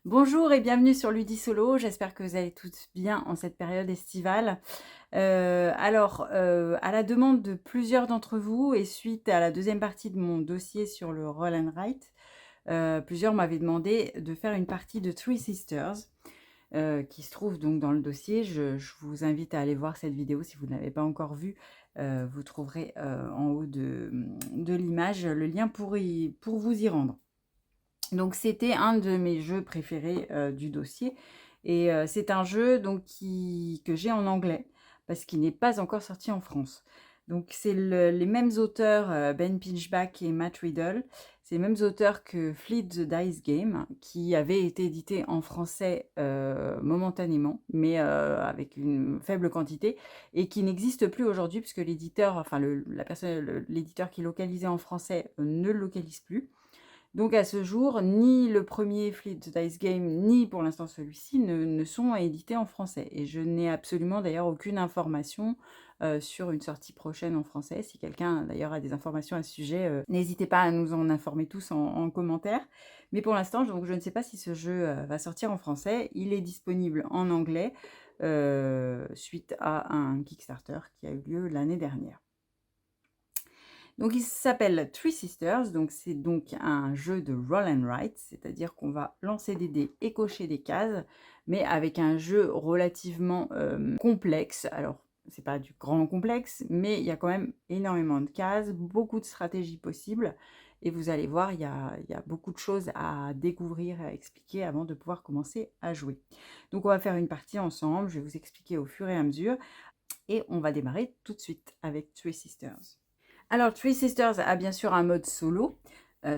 Bonjour et bienvenue sur Ludisolo, j'espère que vous allez toutes bien en cette période estivale. À la demande de plusieurs d'entre vous et suite à la deuxième partie de mon dossier sur le Roll and Write, plusieurs m'avaient demandé de faire une partie de Three Sisters, qui se trouve donc dans le dossier. Je vous invite à aller voir cette vidéo si vous ne l'avez pas encore vue. Vous trouverez en haut de l'image le lien pour vous y rendre. Donc c'était un de mes jeux préférés du dossier et c'est un jeu donc que j'ai en anglais parce qu'il n'est pas encore sorti en France. Donc c'est les mêmes auteurs, Ben Pinchback et Matt Riddle, c'est les mêmes auteurs que Fleet the Dice Game qui avait été édité en français momentanément, mais avec une faible quantité et qui n'existe plus aujourd'hui puisque l'éditeur, enfin l'éditeur qui localisait en français ne le localise plus. Donc à ce jour, ni le premier Fleet the Dice Game, ni pour l'instant celui-ci ne sont édités en français. Et je n'ai absolument d'ailleurs aucune information sur une sortie prochaine en français. Si quelqu'un d'ailleurs a des informations à ce sujet, n'hésitez pas à nous en informer tous en commentaire. Mais pour l'instant, je ne sais pas si ce jeu va sortir en français. Il est disponible en anglais suite à un Kickstarter qui a eu lieu l'année dernière. Donc il s'appelle Three Sisters, donc c'est donc un jeu de roll and write, c'est-à-dire qu'on va lancer des dés et cocher des cases, mais avec un jeu relativement complexe. Alors c'est pas du grand complexe, mais il y a quand même énormément de cases, beaucoup de stratégies possibles, et vous allez voir, il y a beaucoup de choses à découvrir, à expliquer avant de pouvoir commencer à jouer. Donc on va faire une partie ensemble, je vais vous expliquer au fur et à mesure, et on va démarrer tout de suite avec Three Sisters. Alors, Three Sisters a bien sûr un mode solo.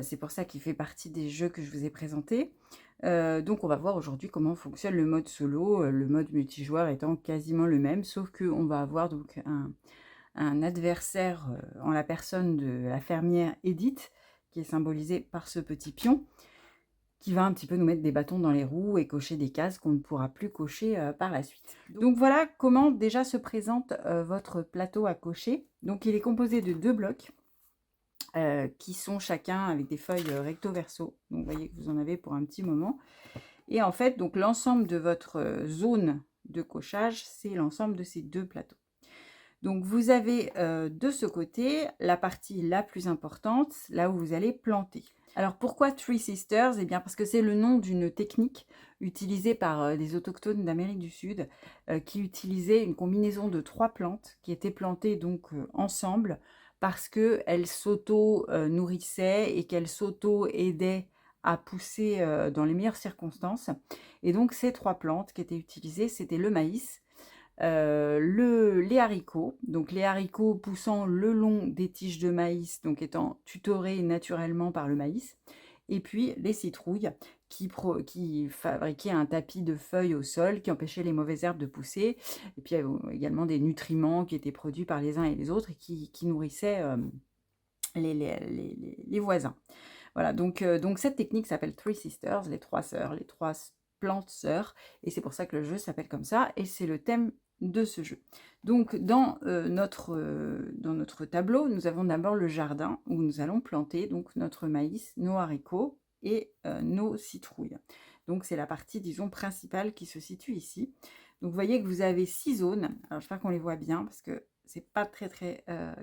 C'est pour ça qu'il fait partie des jeux que je vous ai présentés. Donc, on va voir aujourd'hui comment fonctionne le mode solo, le mode multijoueur étant quasiment le même, sauf qu'on va avoir donc un adversaire en la personne de la fermière Edith, qui est symbolisée par ce petit pion, qui va un petit peu nous mettre des bâtons dans les roues et cocher des cases qu'on ne pourra plus cocher par la suite. Donc voilà comment déjà se présente votre plateau à cocher. Donc il est composé de 2 blocs qui sont chacun avec des feuilles recto verso. Donc vous voyez que vous en avez pour un petit moment. Et en fait, donc l'ensemble de votre zone de cochage, c'est l'ensemble de ces 2 plateaux. Donc vous avez de ce côté la partie la plus importante, là où vous allez planter. Alors pourquoi Three Sisters? Eh bien parce que c'est le nom d'une technique utilisée par les autochtones d'Amérique du Sud qui utilisaient une combinaison de 3 plantes qui étaient plantées donc ensemble parce qu'elles s'auto-nourrissaient et qu'elles s'auto-aidaient à pousser dans les meilleures circonstances. Et donc ces 3 plantes qui étaient utilisées, c'était le maïs, les haricots, donc les haricots poussant le long des tiges de maïs, donc étant tutorés naturellement par le maïs, et puis les citrouilles qui fabriquaient un tapis de feuilles au sol qui empêchait les mauvaises herbes de pousser, et puis également des nutriments qui étaient produits par les uns et les autres et qui nourrissaient les voisins. Voilà, donc cette technique s'appelle Three Sisters, les 3 sœurs, les 3 plantes sœurs, et c'est pour ça que le jeu s'appelle comme ça, et c'est le thème de ce jeu. Donc dans notre tableau, nous avons d'abord le jardin où nous allons planter donc notre maïs, nos haricots et nos citrouilles. Donc c'est la partie, disons, principale qui se situe ici. Donc vous voyez que vous avez 6 zones. Alors j'espère qu'on les voit bien parce que c'est pas très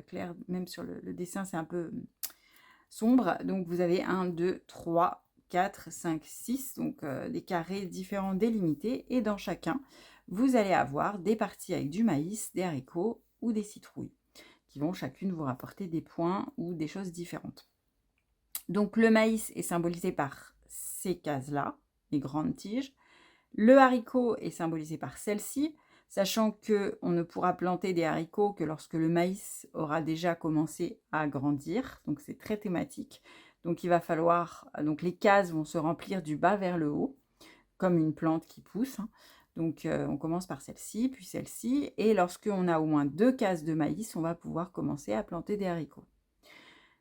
clair, même sur le dessin c'est un peu sombre. Donc vous avez 1, 2, 3, 4, 5, 6, donc des carrés différents délimités. Et dans chacun, vous allez avoir des parties avec du maïs, des haricots ou des citrouilles, qui vont chacune vous rapporter des points ou des choses différentes. Donc le maïs est symbolisé par ces cases-là, les grandes tiges. Le haricot est symbolisé par celle-ci, sachant qu'on ne pourra planter des haricots que lorsque le maïs aura déjà commencé à grandir. Donc c'est très thématique. Donc il va falloir, donc les cases vont se remplir du bas vers le haut, comme une plante qui pousse. Donc on commence par celle-ci, puis celle-ci. Et lorsqu'on a au moins 2 cases de maïs, on va pouvoir commencer à planter des haricots.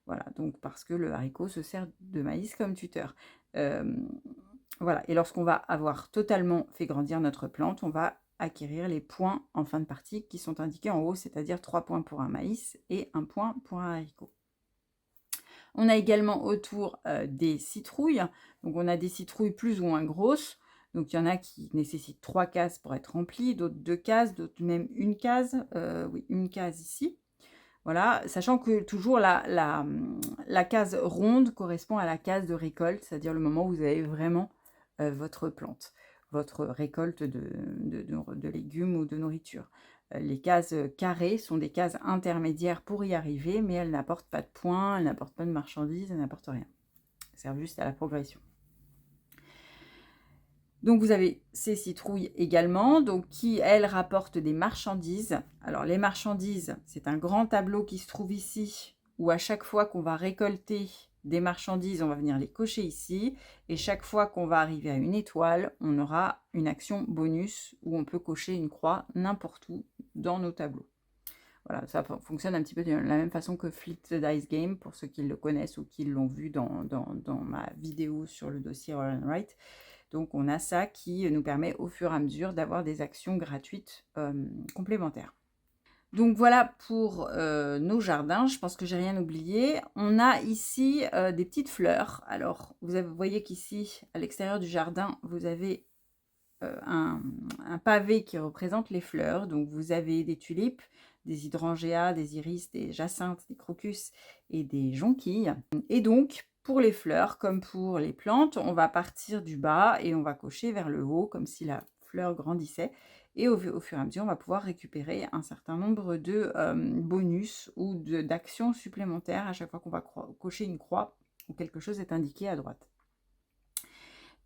Voilà, donc parce que le haricot se sert de maïs comme tuteur. Voilà, et lorsqu'on va avoir totalement fait grandir notre plante, on va acquérir les points en fin de partie qui sont indiqués en haut, c'est-à-dire 3 points pour un maïs et 1 point pour un haricot. On a également autour des citrouilles. Donc, on a des citrouilles plus ou moins grosses. Donc, il y en a qui nécessitent 3 cases pour être remplies, d'autres 2 cases, d'autres même une case. Oui, une case ici. Voilà, sachant que toujours la case ronde correspond à la case de récolte, c'est-à-dire le moment où vous avez vraiment votre plante, votre récolte de légumes ou de nourriture. Les cases carrées sont des cases intermédiaires pour y arriver, mais elles n'apportent pas de points, elles n'apportent pas de marchandises, elles n'apportent rien. Elles servent juste à la progression. Donc, vous avez ces citrouilles également, donc qui, elles, rapportent des marchandises. Alors, les marchandises, c'est un grand tableau qui se trouve ici, où à chaque fois qu'on va récolter des marchandises, on va venir les cocher ici. Et chaque fois qu'on va arriver à une étoile, on aura une action bonus où on peut cocher une croix n'importe où dans nos tableaux. Voilà, ça fonctionne un petit peu de la même façon que Flip the Dice Game, pour ceux qui le connaissent ou qui l'ont vu dans ma vidéo sur le dossier Roll and Write. Donc, on a ça qui nous permet au fur et à mesure d'avoir des actions gratuites complémentaires. Donc, voilà pour nos jardins. Je pense que j'ai rien oublié. On a ici des petites fleurs. Alors, vous voyez qu'ici, à l'extérieur du jardin, vous avez un pavé qui représente les fleurs. Donc, vous avez des tulipes, des hydrangeas, des iris, des jacinthes, des crocus et des jonquilles. Et donc, pour les fleurs, comme pour les plantes, on va partir du bas et on va cocher vers le haut, comme si la fleur grandissait. Et au fur et à mesure, on va pouvoir récupérer un certain nombre de bonus ou d'actions supplémentaires à chaque fois qu'on va cocher une croix ou quelque chose est indiqué à droite.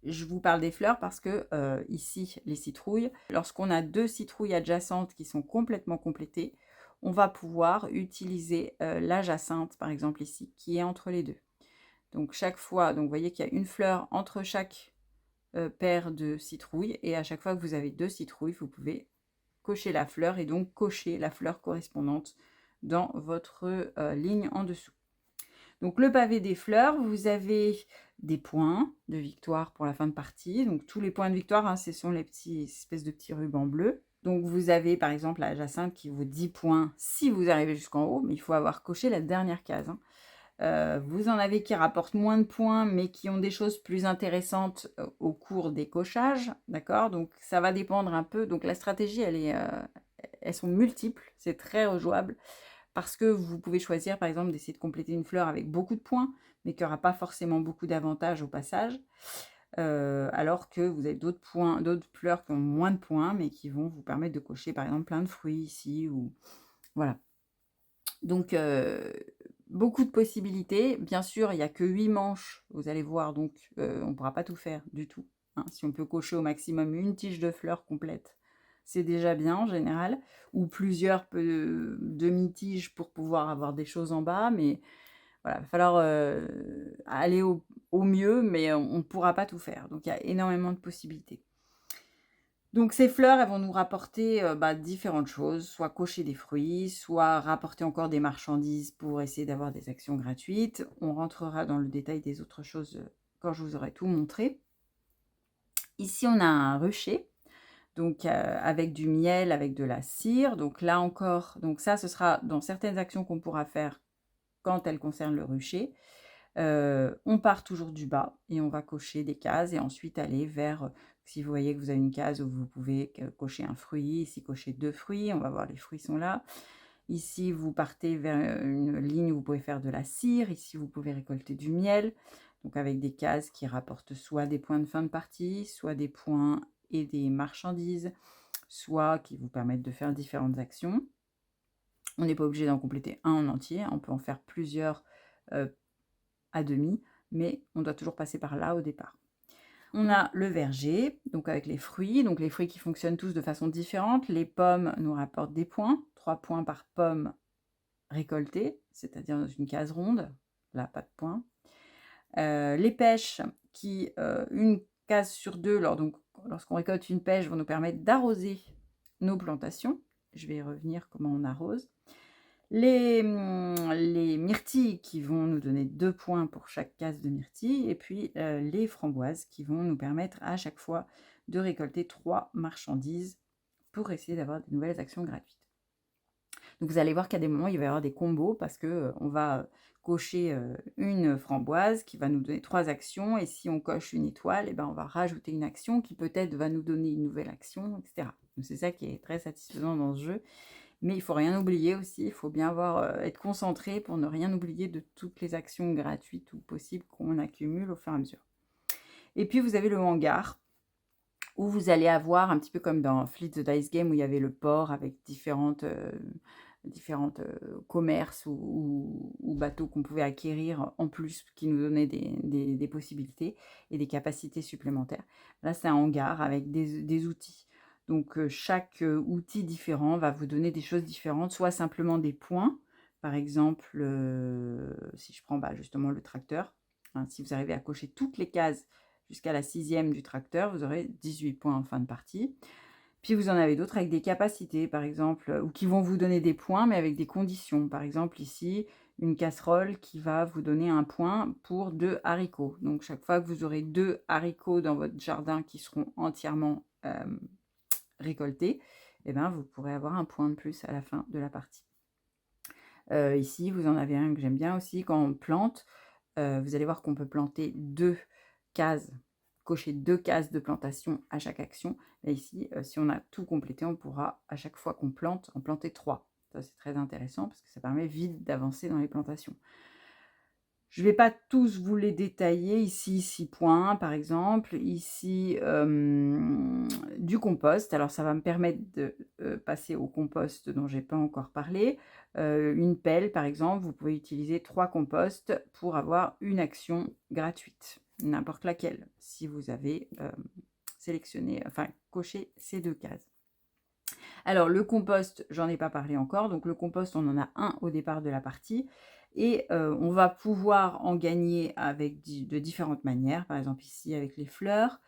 Je vous parle des fleurs parce que ici, les citrouilles, lorsqu'on a 2 citrouilles adjacentes qui sont complètement complétées, on va pouvoir utiliser la jacinthe, par exemple ici, qui est entre les deux. Donc, chaque fois, donc vous voyez qu'il y a une fleur entre chaque paire de citrouilles. Et à chaque fois que vous avez 2 citrouilles, vous pouvez cocher la fleur et donc cocher la fleur correspondante dans votre ligne en dessous. Donc, le pavé des fleurs, vous avez des points de victoire pour la fin de partie. Donc, tous les points de victoire, hein, ce sont les espèces de petits rubans bleus. Donc, vous avez par exemple la jacinthe qui vaut 10 points si vous arrivez jusqu'en haut, mais il faut avoir coché la dernière case. Hein. Vous en avez qui rapportent moins de points, mais qui ont des choses plus intéressantes au cours des cochages. D'accord? Donc, ça va dépendre un peu. Donc, la stratégie, elles sont multiples. C'est très rejouable. Parce que vous pouvez choisir, par exemple, d'essayer de compléter une fleur avec beaucoup de points, mais qui n'aura pas forcément beaucoup d'avantages au passage. Alors que vous avez d'autres fleurs qui ont moins de points, mais qui vont vous permettre de cocher, par exemple, plein de fruits ici. Voilà. Donc, beaucoup de possibilités. Bien sûr, il n'y a que 8 manches, vous allez voir, donc on ne pourra pas tout faire du tout. Hein. Si on peut cocher au maximum une tige de fleurs complète, c'est déjà bien en général, ou plusieurs demi-tiges pour pouvoir avoir des choses en bas, mais voilà, il va falloir aller au mieux, mais on ne pourra pas tout faire. Donc, il y a énormément de possibilités. Donc, ces fleurs, elles vont nous rapporter différentes choses, soit cocher des fruits, soit rapporter encore des marchandises pour essayer d'avoir des actions gratuites. On rentrera dans le détail des autres choses quand je vous aurai tout montré. Ici, on a un rucher. Donc, avec du miel, avec de la cire. Donc, là encore, donc ça, ce sera dans certaines actions qu'on pourra faire quand elles concernent le rucher. On part toujours du bas et on va cocher des cases et ensuite aller vers, si vous voyez que vous avez une case où vous pouvez cocher un fruit, ici cocher 2 fruits, on va voir les fruits sont là. Ici, vous partez vers une ligne où vous pouvez faire de la cire. Ici, vous pouvez récolter du miel. Donc, avec des cases qui rapportent soit des points de fin de partie, soit des points et des marchandises, soit qui vous permettent de faire différentes actions. On n'est pas obligé d'en compléter un en entier, on peut en faire plusieurs à demi, mais on doit toujours passer par là au départ. On a le verger, donc avec les fruits qui fonctionnent tous de façon différente. Les pommes nous rapportent des points, 3 points par pomme récoltée, c'est-à-dire dans une case ronde, là pas de points. Les pêches qui, une case sur 2, lorsqu'on récolte une pêche, vont nous permettre d'arroser nos plantations. Je vais y revenir comment on arrose. Les myrtilles qui vont nous donner 2 points pour chaque case de myrtille. Et puis les framboises qui vont nous permettre à chaque fois de récolter 3 marchandises pour essayer d'avoir de nouvelles actions gratuites. Donc vous allez voir qu'à des moments, il va y avoir des combos parce que on va cocher une framboise qui va nous donner 3 actions et si on coche une étoile, et ben, on va rajouter une action qui peut-être va nous donner une nouvelle action, et cetera. Donc c'est ça qui est très satisfaisant dans ce jeu. Mais il faut rien oublier aussi, il faut bien être concentré pour ne rien oublier de toutes les actions gratuites ou possibles qu'on accumule au fur et à mesure. Et puis vous avez le hangar, où vous allez avoir, un petit peu comme dans Fleet the Dice Game, où il y avait le port avec différentes commerces ou bateaux qu'on pouvait acquérir en plus, qui nous donnaient des possibilités et des capacités supplémentaires. Là, c'est un hangar avec des outils. Donc, chaque outil différent va vous donner des choses différentes, soit simplement des points. Par exemple, si je prends justement le tracteur, hein, si vous arrivez à cocher toutes les cases jusqu'à la 6e du tracteur, vous aurez 18 points en fin de partie. Puis vous en avez d'autres avec des capacités, par exemple, ou qui vont vous donner des points, mais avec des conditions. Par exemple, ici, une casserole qui va vous donner un point pour 2 haricots. Donc, chaque fois que vous aurez 2 haricots dans votre jardin qui seront entièrement récoltés, eh ben, vous pourrez avoir un point de plus à la fin de la partie. Ici, vous en avez un que j'aime bien aussi. Quand on plante, vous allez voir qu'on peut planter 2 cases, cocher 2 cases de plantation à chaque action. Et ici, si on a tout complété, on pourra, à chaque fois qu'on plante, en planter 3. Ça, c'est très intéressant parce que ça permet vite d'avancer dans les plantations. Je ne vais pas tous vous les détailler. Ici, 6 points, par exemple. Ici, du compost. Alors, ça va me permettre de passer au compost dont je n'ai pas encore parlé. Une pelle, par exemple, vous pouvez utiliser 3 composts pour avoir une action gratuite. N'importe laquelle, si vous avez sélectionné, enfin, coché ces 2 cases. Alors, le compost, j'en ai pas parlé encore. Donc, le compost, on en a un au départ de la partie. Et on va pouvoir en gagner de différentes manières. Par exemple, ici, avec les fleurs.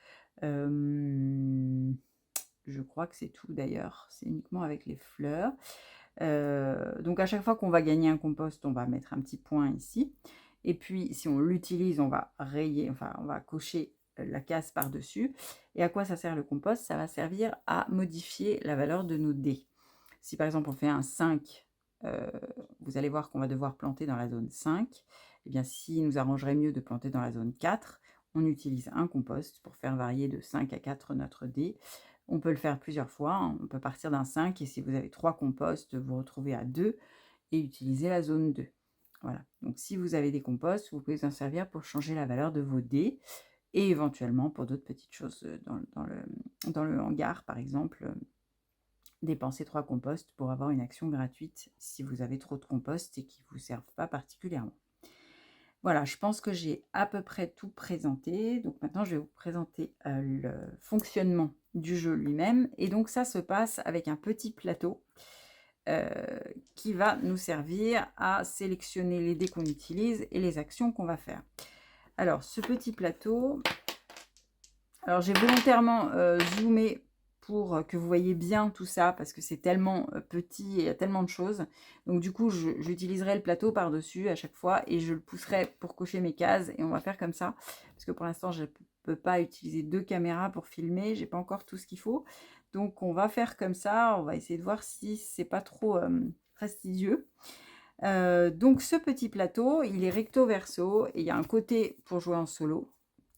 Je crois que c'est tout, d'ailleurs. C'est uniquement avec les fleurs. Donc, à chaque fois qu'on va gagner un compost, on va mettre un petit point ici. Et puis, si on l'utilise, on va rayer, enfin, on va cocher la case par-dessus. Et à quoi ça sert le compost? Ça va servir à modifier la valeur de nos dés. Si par exemple on fait un 5, vous allez voir qu'on va devoir planter dans la zone 5. Eh bien, s'il nous arrangerait mieux de planter dans la zone 4, on utilise un compost pour faire varier de 5 à 4 notre dé. On peut le faire plusieurs fois, hein. On peut partir d'un 5 et si vous avez 3 composts, vous retrouvez à 2 et utiliser la zone 2. Voilà, donc si vous avez des composts, vous pouvez en servir pour changer la valeur de vos dés et éventuellement pour d'autres petites choses dans le hangar, par exemple, dépenser 3 composts pour avoir une action gratuite si vous avez trop de compost et qui ne vous servent pas particulièrement. Voilà, je pense que j'ai à peu près tout présenté. Donc maintenant, je vais vous présenter le fonctionnement du jeu lui-même. Et donc ça se passe avec un petit plateau qui va nous servir à sélectionner les dés qu'on utilise et les actions qu'on va faire. Alors, ce petit plateau, alors j'ai volontairement zoomé pour que vous voyez bien tout ça, parce que c'est tellement petit et il y a tellement de choses. Donc du coup, j'utiliserai le plateau par-dessus à chaque fois et je le pousserai pour cocher mes cases. Et on va faire comme ça, parce que pour l'instant, je ne peux pas utiliser 2 caméras pour filmer. J'ai pas encore tout ce qu'il faut. Donc on va faire comme ça. On va essayer de voir si c'est pas trop fastidieux. Donc ce petit plateau, il est recto verso et il y a un côté pour jouer en solo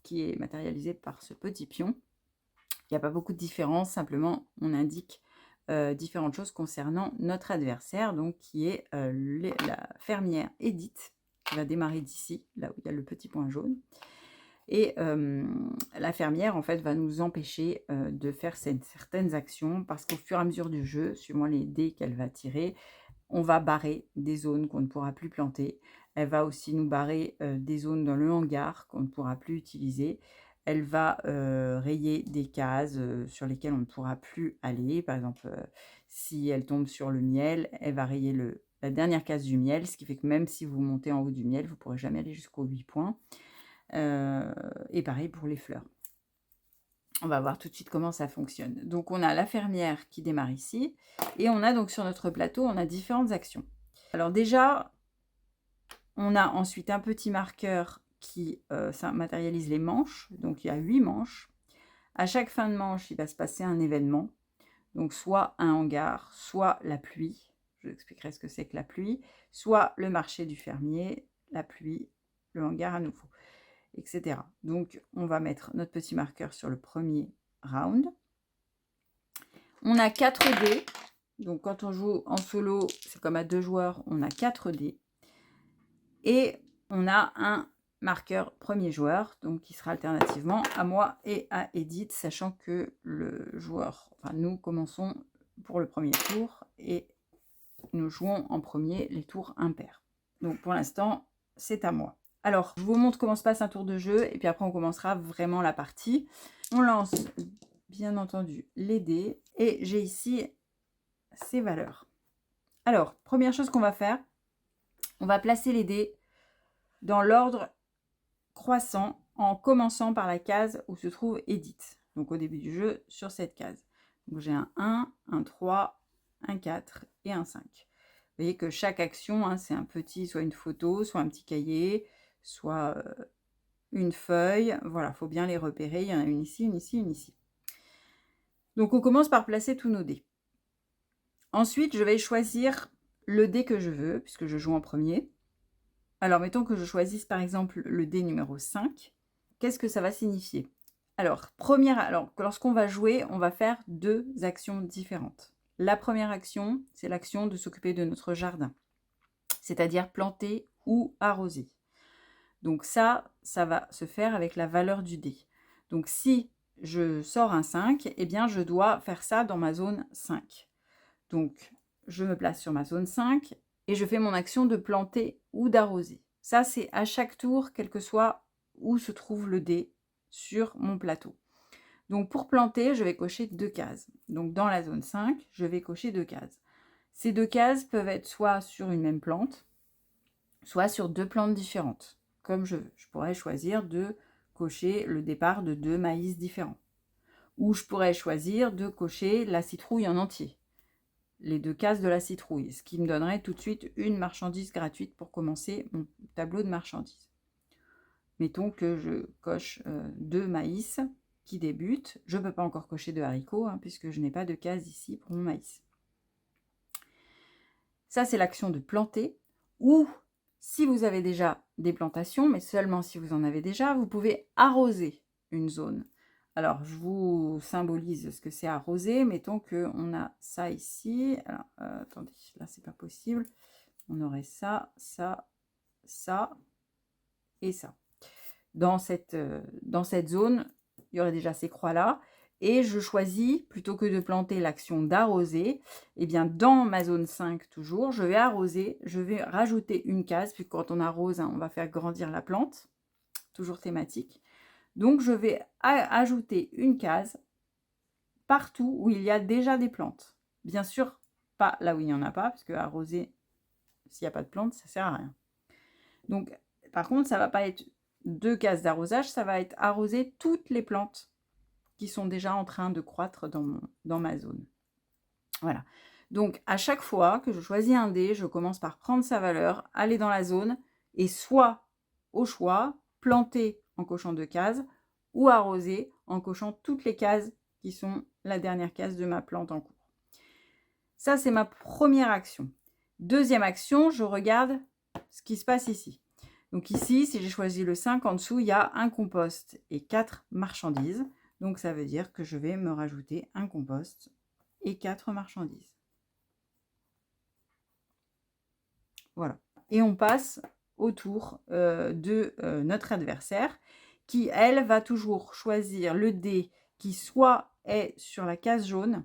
qui est matérialisé par ce petit pion. Il n'y a pas beaucoup de différence, simplement on indique différentes choses concernant notre adversaire, donc qui est la fermière Edith, qui va démarrer d'ici, là où il y a le petit point jaune. Et la fermière, en fait, va nous empêcher de faire certaines actions, parce qu'au fur et à mesure du jeu, suivant les dés qu'elle va tirer, on va barrer des zones qu'on ne pourra plus planter. Elle va aussi nous barrer des zones dans le hangar qu'on ne pourra plus utiliser. Elle va rayer des cases sur lesquelles on ne pourra plus aller. Par exemple, si elle tombe sur le miel, elle va rayer la dernière case du miel, ce qui fait que même si vous montez en haut du miel, vous ne pourrez jamais aller jusqu'aux 8 points. Et pareil pour les fleurs. On va voir tout de suite comment ça fonctionne. Donc, on a la fermière qui démarre ici. Et on a donc sur notre plateau, on a différentes actions. Alors déjà, on a ensuite un petit marqueur qui ça matérialise les manches. Donc, il y a 8 manches. À chaque fin de manche, il va se passer un événement. Donc, soit un hangar, soit la pluie. je vous expliquerai ce que c'est que la pluie, soit le marché du fermier, la pluie, le hangar à nouveau, etc. Donc, on va mettre notre petit marqueur sur le premier round. On a 4 dés. Donc, quand on joue en solo, c'est comme à 2 joueurs, on a 4 dés. Et on a un marqueur premier joueur, donc qui sera alternativement à moi et à Edith, sachant que le joueur, enfin nous commençons pour le premier tour et nous jouons en premier les tours impairs. Donc pour l'instant, c'est à moi. Alors, je vous montre comment se passe un tour de jeu et puis après on commencera vraiment la partie. On lance bien entendu les dés et j'ai ici ces valeurs. Alors, première chose qu'on va faire, on va placer les dés dans l'ordre croissant en commençant par la case où se trouve Edith. Donc au début du jeu, sur cette case. Donc j'ai un 1, un 3, un 4 et un 5. Vous voyez que chaque action, hein, c'est un petit, soit une photo, soit un petit cahier, soit une feuille. Voilà, il faut bien les repérer. Il y en a une ici, une ici, une ici. Donc on commence par placer tous nos dés. Ensuite, je vais choisir le dé que je veux, puisque je joue en premier. Alors, mettons que je choisisse par exemple le dé numéro 5. Qu'est-ce que ça va signifier? Alors, lorsqu'on va jouer, on va faire 2 actions différentes. La première action, c'est l'action de s'occuper de notre jardin, c'est-à-dire planter ou arroser. Donc ça va se faire avec la valeur du dé. Donc si je sors un 5, eh bien je dois faire ça dans ma zone 5. Donc je me place sur ma zone 5 et je fais mon action de planter ou d'arroser. Ça, c'est à chaque tour, quel que soit où se trouve le dé sur mon plateau. Donc pour planter, je vais cocher 2 cases. Donc dans la zone 5, je vais cocher 2 cases. Ces 2 cases peuvent être soit sur une même plante, soit sur 2 plantes différentes, comme je veux. Je pourrais choisir de cocher le départ de 2 maïs différents. Ou je pourrais choisir de cocher la citrouille en entier, les 2 cases de la citrouille, ce qui me donnerait tout de suite une marchandise gratuite pour commencer mon tableau de marchandises. Mettons que je coche 2 maïs qui débutent. Je ne peux pas encore cocher de haricots, hein, puisque je n'ai pas de case ici pour mon maïs. Ça, c'est l'action de planter. Ou, si vous avez déjà des plantations, mais seulement si vous en avez déjà, vous pouvez arroser une zone. Alors, je vous symbolise ce que c'est arroser. Mettons qu'on a ça ici. Alors, attendez, là, c'est pas possible. On aurait ça, ça, ça et ça. Dans cette zone, il y aurait déjà ces croix-là. Et je choisis, plutôt que de planter l'action d'arroser, eh bien, dans ma zone 5 toujours, je vais arroser, je vais rajouter une case, puis quand on arrose, hein, on va faire grandir la plante, toujours thématique. Donc, je vais ajouter une case partout où il y a déjà des plantes. Bien sûr, pas là où il n'y en a pas, parce que arroser, s'il n'y a pas de plantes, ça ne sert à rien. Donc, par contre, ça ne va pas être 2 cases d'arrosage, ça va être arroser toutes les plantes qui sont déjà en train de croître dans ma zone. Voilà. Donc, à chaque fois que je choisis un dé, je commence par prendre sa valeur, aller dans la zone, et soit, au choix, planter en cochant 2 cases, ou arroser en cochant toutes les cases qui sont la dernière case de ma plante en cours. Ça, c'est ma première action. Deuxième action, je regarde ce qui se passe ici. Donc ici, si j'ai choisi le 5, en dessous, il y a un compost et 4 marchandises. Donc ça veut dire que je vais me rajouter un compost et 4 marchandises. Voilà. Et on passe au tour de notre adversaire qui, elle, va toujours choisir le dé qui soit est sur la case jaune,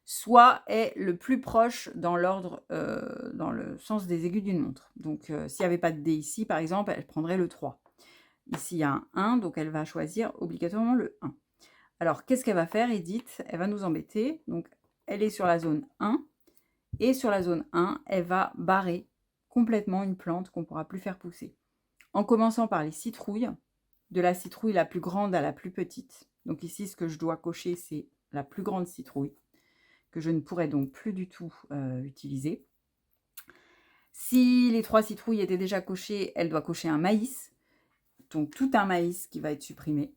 soit est le plus proche dans l'ordre, dans le sens des aiguilles d'une montre. Donc, s'il n'y avait pas de dé ici, par exemple, elle prendrait le 3. Ici, il y a un 1, donc elle va choisir obligatoirement le 1. Alors, qu'est-ce qu'elle va faire, Edith? Elle va nous embêter. Donc, elle est sur la zone 1. Et sur la zone 1, elle va barrer complètement une plante qu'on ne pourra plus faire pousser. En commençant par les citrouilles, de la citrouille la plus grande à la plus petite. Donc ici, ce que je dois cocher, c'est la plus grande citrouille, que je ne pourrais donc plus du tout utiliser. Si les 3 citrouilles étaient déjà cochées, elle doit cocher un maïs. Donc tout un maïs qui va être supprimé.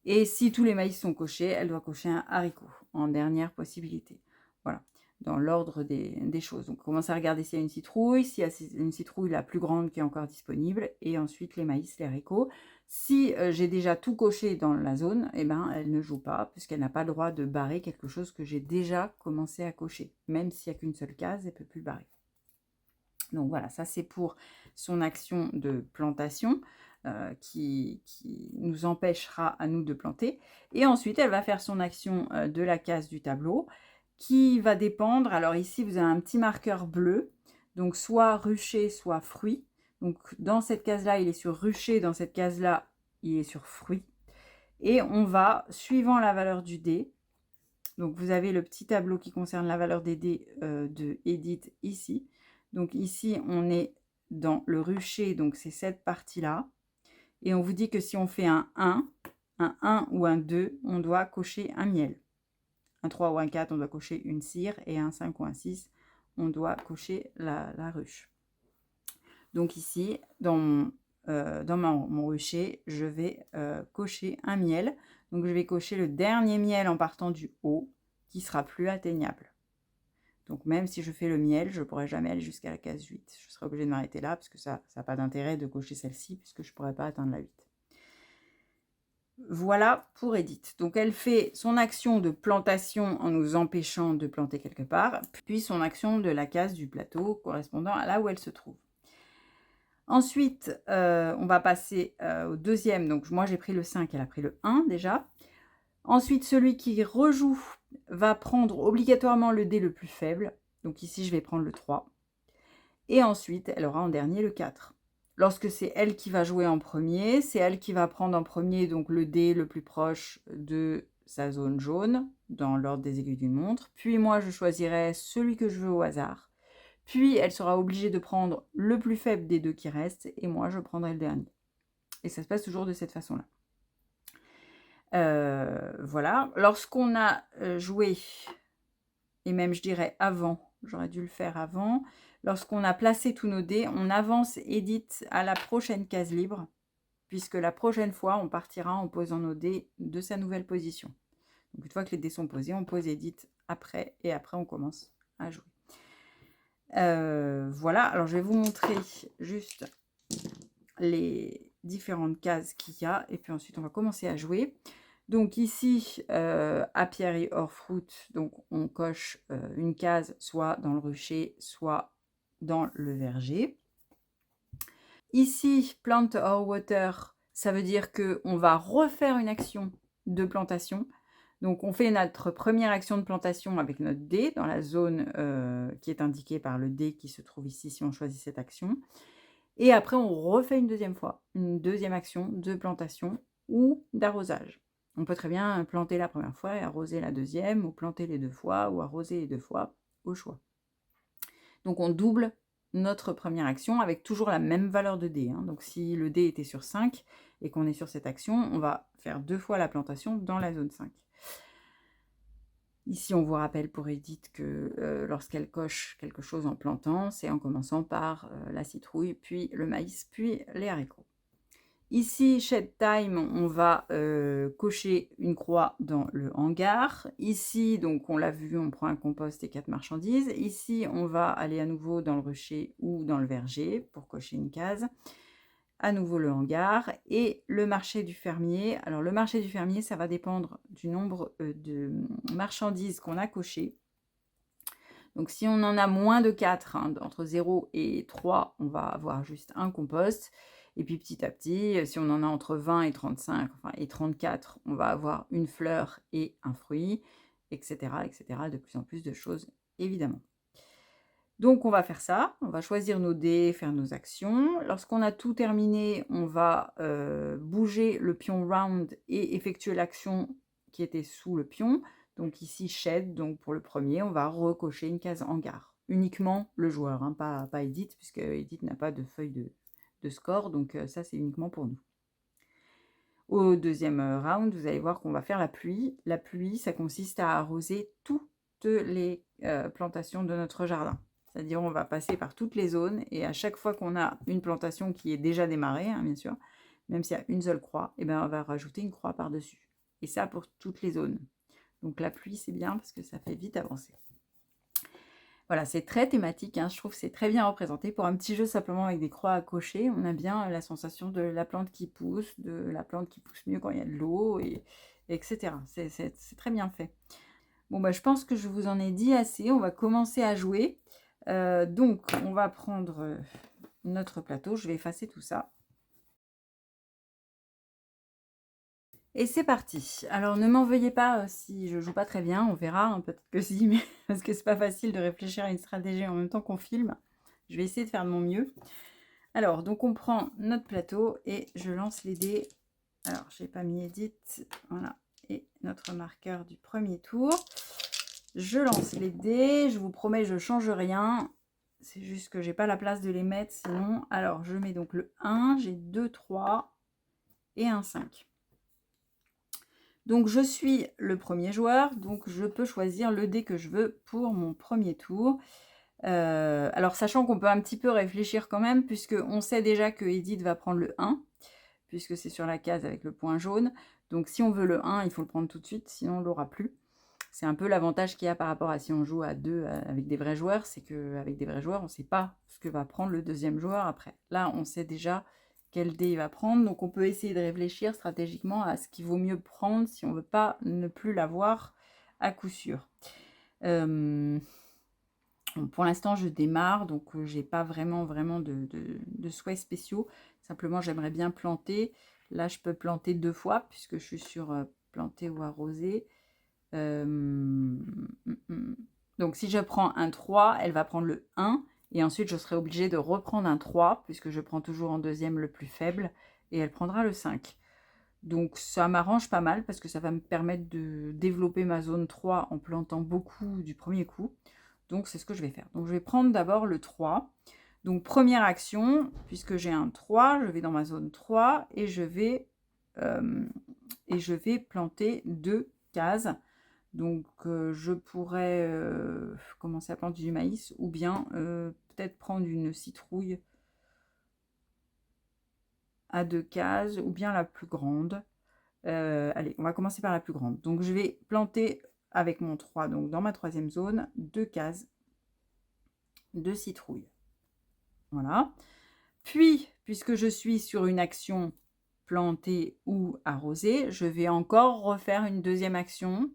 Et si tous les maïs sont cochés, elle doit cocher un haricot en dernière possibilité. Voilà. dans l'ordre des choses. Donc, on commence à regarder s'il y a une citrouille, s'il y a une citrouille la plus grande qui est encore disponible, et ensuite les maïs, les haricots. Si j'ai déjà tout coché dans la zone, eh ben, elle ne joue pas, puisqu'elle n'a pas le droit de barrer quelque chose que j'ai déjà commencé à cocher. Même s'il n'y a qu'une seule case, elle ne peut plus barrer. Donc voilà, ça c'est pour son action de plantation qui nous empêchera à nous de planter. Et ensuite, elle va faire son action de la case du tableau qui va dépendre. Alors ici, vous avez un petit marqueur bleu, donc soit rucher, soit fruit. Donc dans cette case-là, il est sur rucher, dans cette case-là, il est sur fruit. Et on va, suivant la valeur du dé, donc vous avez le petit tableau qui concerne la valeur des dés de Edith ici. Donc ici, on est dans le rucher, donc c'est cette partie-là. Et on vous dit que si on fait un 1 ou un 2, on doit cocher un miel. Un 3 ou un 4, on doit cocher une cire. Et un 5 ou un 6, on doit cocher la ruche. Donc ici, dans mon rucher, je vais cocher un miel. Donc je vais cocher le dernier miel en partant du haut, qui sera plus atteignable. Donc même si je fais le miel, je ne pourrai jamais aller jusqu'à la case 8. Je serai obligée de m'arrêter là, parce que ça n'a pas d'intérêt de cocher celle-ci, puisque je ne pourrai pas atteindre la 8. Voilà pour Edith. Donc elle fait son action de plantation en nous empêchant de planter quelque part, puis son action de la case du plateau correspondant à là où elle se trouve. Ensuite, on va passer au deuxième. Donc moi j'ai pris le 5, elle a pris le 1 déjà. Ensuite, celui qui rejoue va prendre obligatoirement le dé le plus faible. Donc ici, je vais prendre le 3. Et ensuite, elle aura en dernier le 4. Lorsque c'est elle qui va jouer en premier, c'est elle qui va prendre en premier donc le dé le plus proche de sa zone jaune, dans l'ordre des aiguilles d'une montre. Puis moi, je choisirai celui que je veux au hasard. Puis, elle sera obligée de prendre le plus faible des deux qui restent. Et moi, je prendrai le dernier. Et ça se passe toujours de cette façon-là. Voilà, lorsqu'on a joué, et même je dirais avant, j'aurais dû le faire avant, lorsqu'on a placé tous nos dés, on avance Edith à la prochaine case libre, puisque la prochaine fois, on partira en posant nos dés de sa nouvelle position. Donc, une fois que les dés sont posés, on pose Edith après, et après on commence à jouer. Voilà, alors je vais vous montrer juste les différentes cases qu'il y a, et puis ensuite on va commencer à jouer. Donc ici, apiary or fruit, donc on coche une case soit dans le rucher, soit dans le verger. Ici, plant or water, ça veut dire qu'on va refaire une action de plantation. Donc on fait notre première action de plantation avec notre dé dans la zone qui est indiquée par le dé qui se trouve ici si on choisit cette action. Et après, on refait une deuxième fois, une deuxième action de plantation ou d'arrosage. On peut très bien planter la première fois et arroser la deuxième, ou planter les deux fois, ou arroser les deux fois, au choix. Donc on double notre première action avec toujours la même valeur de dé. Donc si le dé était sur 5 et qu'on est sur cette action, on va faire 2 fois la plantation dans la zone 5. Ici, on vous rappelle pour Edith que lorsqu'elle coche quelque chose en plantant, c'est en commençant par la citrouille, puis le maïs, puis les haricots. Ici, Shed Time, on va cocher une croix dans le hangar. Ici, donc on l'a vu, on prend un compost et 4 marchandises. Ici, on va aller à nouveau dans le rucher ou dans le verger pour cocher une case. À nouveau le hangar et le marché du fermier. Alors le marché du fermier, ça va dépendre du nombre de marchandises qu'on a cochées. Donc si on en a moins de 4, entre 0 et 3, on va avoir juste un compost. Et puis petit à petit, si on en a entre 20 et 35, enfin, et 34, on va avoir une fleur et un fruit, etc., etc. De plus en plus de choses, évidemment. Donc on va faire ça, on va choisir nos dés, faire nos actions. Lorsqu'on a tout terminé, on va bouger le pion round et effectuer l'action qui était sous le pion. Donc ici shed, donc pour le premier, on va recocher une case hangar. Uniquement le joueur, pas Edith, puisque Edith n'a pas de feuille de score, donc ça c'est uniquement pour nous. Au deuxième round, vous allez voir qu'on va faire la pluie. La pluie, ça consiste à arroser toutes les plantations de notre jardin. C'est-à-dire on va passer par toutes les zones et à chaque fois qu'on a une plantation qui est déjà démarrée, bien sûr, même s'il y a une seule croix, on va rajouter une croix par-dessus. Et ça pour toutes les zones. Donc la pluie, c'est bien parce que ça fait vite avancer. Voilà, c'est très thématique, hein, je trouve que c'est très bien représenté. Pour un petit jeu simplement avec des croix à cocher, on a bien la sensation de la plante qui pousse, de la plante qui pousse mieux quand il y a de l'eau, etc. C'est très bien fait. Bon, bah, je pense que je vous en ai dit assez. On va commencer à jouer. Donc, on va prendre notre plateau. Je vais effacer tout ça. Et c'est parti. Alors, ne m'en veuillez pas si je joue pas très bien. On verra, hein, peut-être que si, mais parce que c'est pas facile de réfléchir à une stratégie en même temps qu'on filme. Je vais essayer de faire de mon mieux. Alors, donc on prend notre plateau et je lance les dés. Alors, j'ai pas mis edit. Voilà. Et notre marqueur du premier tour. Je lance les dés. Je vous promets, je change rien. C'est juste que j'ai pas la place de les mettre sinon. Alors, je mets donc le 1. J'ai 2, 3 et un 5. Donc, je suis le premier joueur. Donc, je peux choisir le dé que je veux pour mon premier tour. Alors, sachant qu'on peut un petit peu réfléchir quand même, puisqu'on sait déjà que Edith va prendre le 1, puisque c'est sur la case avec le point jaune. Donc, si on veut le 1, il faut le prendre tout de suite, sinon on ne l'aura plus. C'est un peu l'avantage qu'il y a par rapport à si on joue à 2 avec des vrais joueurs, c'est qu'avec des vrais joueurs, on ne sait pas ce que va prendre le deuxième joueur après. Là, on sait déjà quel dé il va prendre, donc on peut essayer de réfléchir stratégiquement à ce qu'il vaut mieux prendre si on ne veut pas ne plus l'avoir à coup sûr. Pour l'instant, je démarre, donc j'ai pas vraiment de souhaits spéciaux. Simplement, j'aimerais bien planter. Là, je peux planter 2 fois, puisque je suis sur planter ou arroser. Donc, si je prends un 3, elle va prendre le 1. Et ensuite, je serai obligée de reprendre un 3, puisque je prends toujours en deuxième le plus faible. Et elle prendra le 5. Donc, ça m'arrange pas mal, parce que ça va me permettre de développer ma zone 3 en plantant beaucoup du premier coup. Donc, c'est ce que je vais faire. Donc, je vais prendre d'abord le 3. Donc, première action, puisque j'ai un 3, je vais dans ma zone 3 et je vais planter 2 cases. Donc, je pourrais commencer à planter du maïs ou bien peut-être prendre une citrouille à 2 cases ou bien la plus grande. Allez, on va commencer par la plus grande. Donc, je vais planter avec mon 3, donc dans ma troisième zone, 2 cases de citrouille. Voilà. Puis, puisque je suis sur une action planter ou arroser, je vais encore refaire une deuxième action.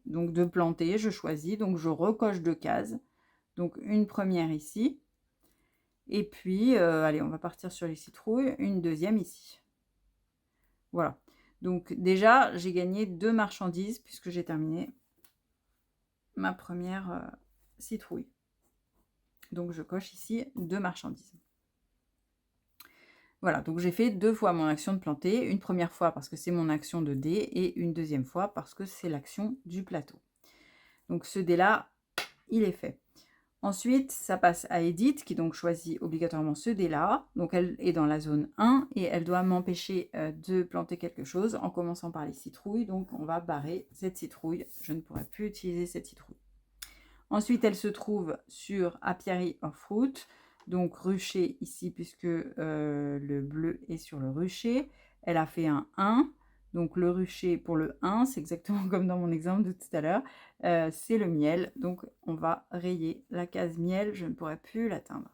Donc, de planter, je choisis. Donc, je recoche 2 cases. Donc, une première ici. Et puis, allez, on va partir sur les citrouilles. Une deuxième ici. Voilà. Donc, déjà, j'ai gagné 2 marchandises puisque j'ai terminé ma première citrouille. Donc, je coche ici 2 marchandises. Voilà, donc j'ai fait 2 fois mon action de planter, une première fois parce que c'est mon action de dé et une deuxième fois parce que c'est l'action du plateau. Donc ce dé-là, il est fait. Ensuite, ça passe à Edith qui donc choisit obligatoirement ce dé-là. Donc elle est dans la zone 1 et elle doit m'empêcher de planter quelque chose en commençant par les citrouilles. Donc on va barrer cette citrouille. Je ne pourrai plus utiliser cette citrouille. Ensuite, elle se trouve sur Apiary of Fruit. Donc rucher ici puisque le bleu est sur le rucher. Elle a fait un 1. Donc le rucher pour le 1, c'est exactement comme dans mon exemple de tout à l'heure. C'est le miel. Donc on va rayer la case miel. Je ne pourrai plus l'atteindre.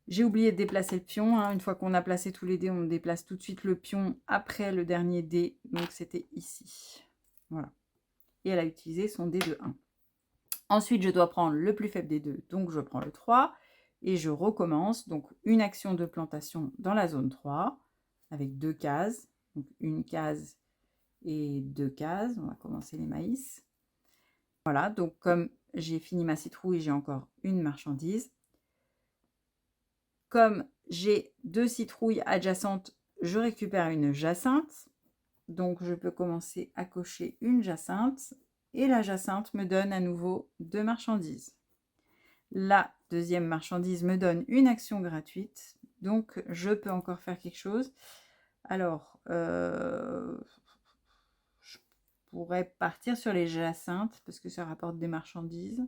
J'ai oublié de déplacer le pion. Une fois qu'on a placé tous les dés, on déplace tout de suite le pion après le dernier dé. Donc c'était ici. Voilà. Et elle a utilisé son dé de 1. Ensuite, je dois prendre le plus faible des deux, donc je prends le 3 et je recommence. Donc, une action de plantation dans la zone 3 avec 2 cases. Donc, une case et 2 cases. On va commencer les maïs. Voilà, donc comme j'ai fini ma citrouille, j'ai encore une marchandise. Comme j'ai 2 citrouilles adjacentes, je récupère une jacinthe. Donc, je peux commencer à cocher une jacinthe. Et la jacinthe me donne à nouveau 2 marchandises. La deuxième marchandise me donne une action gratuite. Donc, je peux encore faire quelque chose. Alors, je pourrais partir sur les jacinthes parce que ça rapporte des marchandises.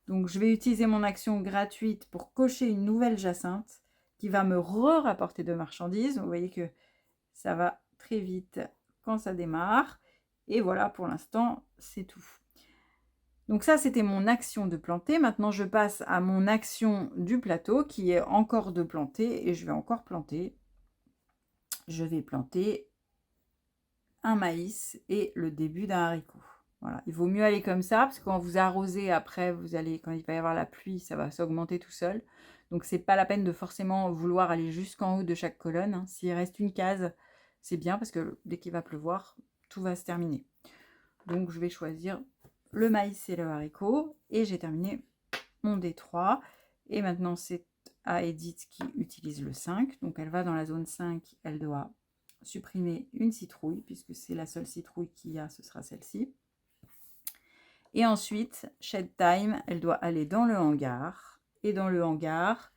Donc, je vais utiliser mon action gratuite pour cocher une nouvelle jacinthe qui va me rapporter de marchandises. Vous voyez que ça va très vite quand ça démarre. Et voilà, pour l'instant, c'est tout. Donc ça, c'était mon action de planter. Maintenant, je passe à mon action du plateau qui est encore de planter et je vais encore planter. Je vais planter un maïs et le début d'un haricot. Voilà, il vaut mieux aller comme ça parce que quand vous arrosez après, quand il va y avoir la pluie, ça va s'augmenter tout seul. Donc c'est pas la peine de forcément vouloir aller jusqu'en haut de chaque colonne, hein. S'il reste une case, c'est bien parce que dès qu'il va pleuvoir, tout va se terminer. Donc je vais choisir le maïs et le haricot et j'ai terminé mon D3. Et maintenant c'est à Edith qui utilise le 5. Donc elle va dans la zone 5, elle doit supprimer une citrouille puisque c'est la seule citrouille qu'il y a, ce sera celle-ci. Et ensuite, Shed Time, elle doit aller dans le hangar. Et dans le hangar,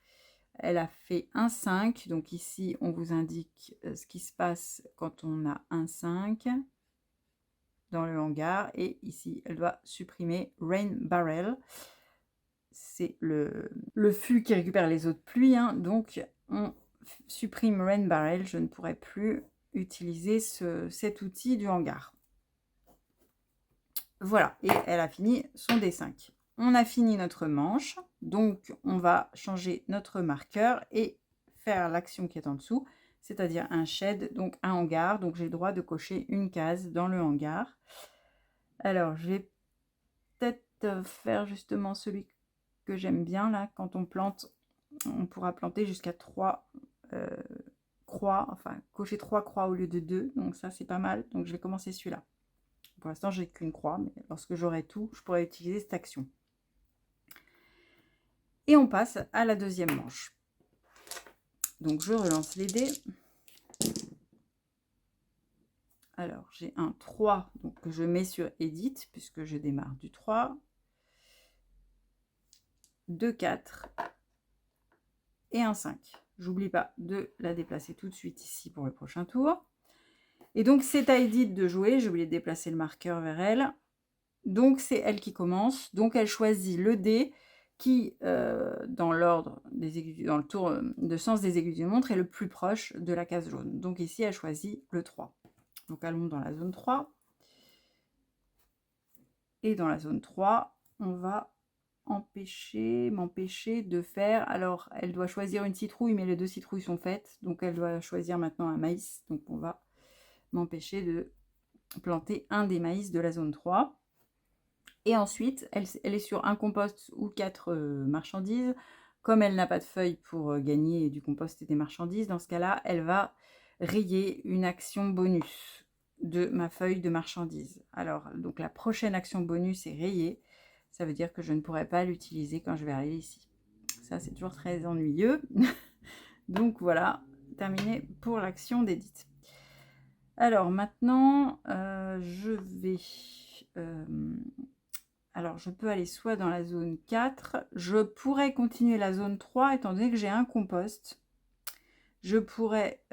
elle a fait un 5. Donc ici, on vous indique ce qui se passe quand on a un 5 dans le hangar. Et ici, elle doit supprimer Rain Barrel. C'est le fût qui récupère les eaux de pluie, hein. Donc, on supprime Rain Barrel. Je ne pourrai plus utiliser cet outil du hangar. Voilà, et elle a fini son D5. On a fini notre manche, donc on va changer notre marqueur et faire l'action qui est en dessous, c'est-à-dire un shed, donc un hangar. Donc j'ai le droit de cocher une case dans le hangar. Alors je vais peut-être faire justement celui que j'aime bien là. Quand on plante, on pourra planter jusqu'à 3 croix, enfin cocher 3 croix au lieu de 2. Donc ça c'est pas mal. Donc je vais commencer celui-là. Pour l'instant, j'ai qu'une croix, mais lorsque j'aurai tout, je pourrai utiliser cette action. Et on passe à la deuxième manche. Donc, je relance les dés. Alors, j'ai un 3 donc, que je mets sur Edit, puisque je démarre du 3. 2, 4 et un 5. J'oublie pas de la déplacer tout de suite ici pour le prochain tour. Et donc, c'est à Edith de jouer. J'ai oublié de déplacer le marqueur vers elle. Donc, c'est elle qui commence. Donc, elle choisit le dé qui, dans l'ordre des aiguilles, dans le tour de sens des aiguilles d'une montre, est le plus proche de la case jaune. Donc, ici, elle choisit le 3. Donc, allons dans la zone 3. Et dans la zone 3, on va m'empêcher de faire... Alors, elle doit choisir une citrouille, mais les 2 citrouilles sont faites. Donc, elle doit choisir maintenant un maïs. Donc, on va m'empêcher de planter un des maïs de la zone 3. Et ensuite, elle est sur un compost ou 4 marchandises. Comme elle n'a pas de feuilles pour gagner du compost et des marchandises, dans ce cas-là, elle va rayer une action bonus de ma feuille de marchandises. Alors, donc la prochaine action bonus est rayée. Ça veut dire que je ne pourrai pas l'utiliser quand je vais arriver ici. Ça, c'est toujours très ennuyeux. Donc voilà, terminé pour l'action d'Edith. Alors maintenant, je vais... alors, je peux aller soit dans la zone 4. Je pourrais continuer la zone 3, étant donné que j'ai un compost. Je pourrais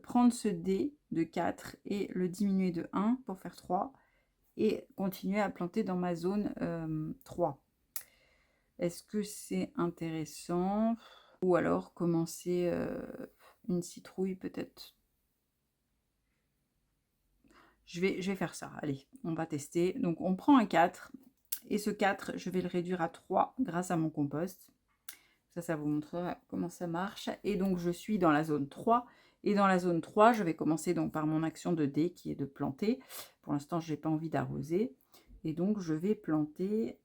prendre ce dé de 4 et le diminuer de 1 pour faire 3. Et continuer à planter dans ma zone 3. Est-ce que c'est intéressant? Ou alors commencer une citrouille peut-être. Je vais faire ça. Allez, on va tester. Donc, on prend un 4. Et ce 4, je vais le réduire à 3 grâce à mon compost. Ça vous montrera comment ça marche. Et donc, je suis dans la zone 3. Et dans la zone 3, je vais commencer donc par mon action de dé qui est de planter. Pour l'instant, je n'ai pas envie d'arroser. Et donc, je vais planter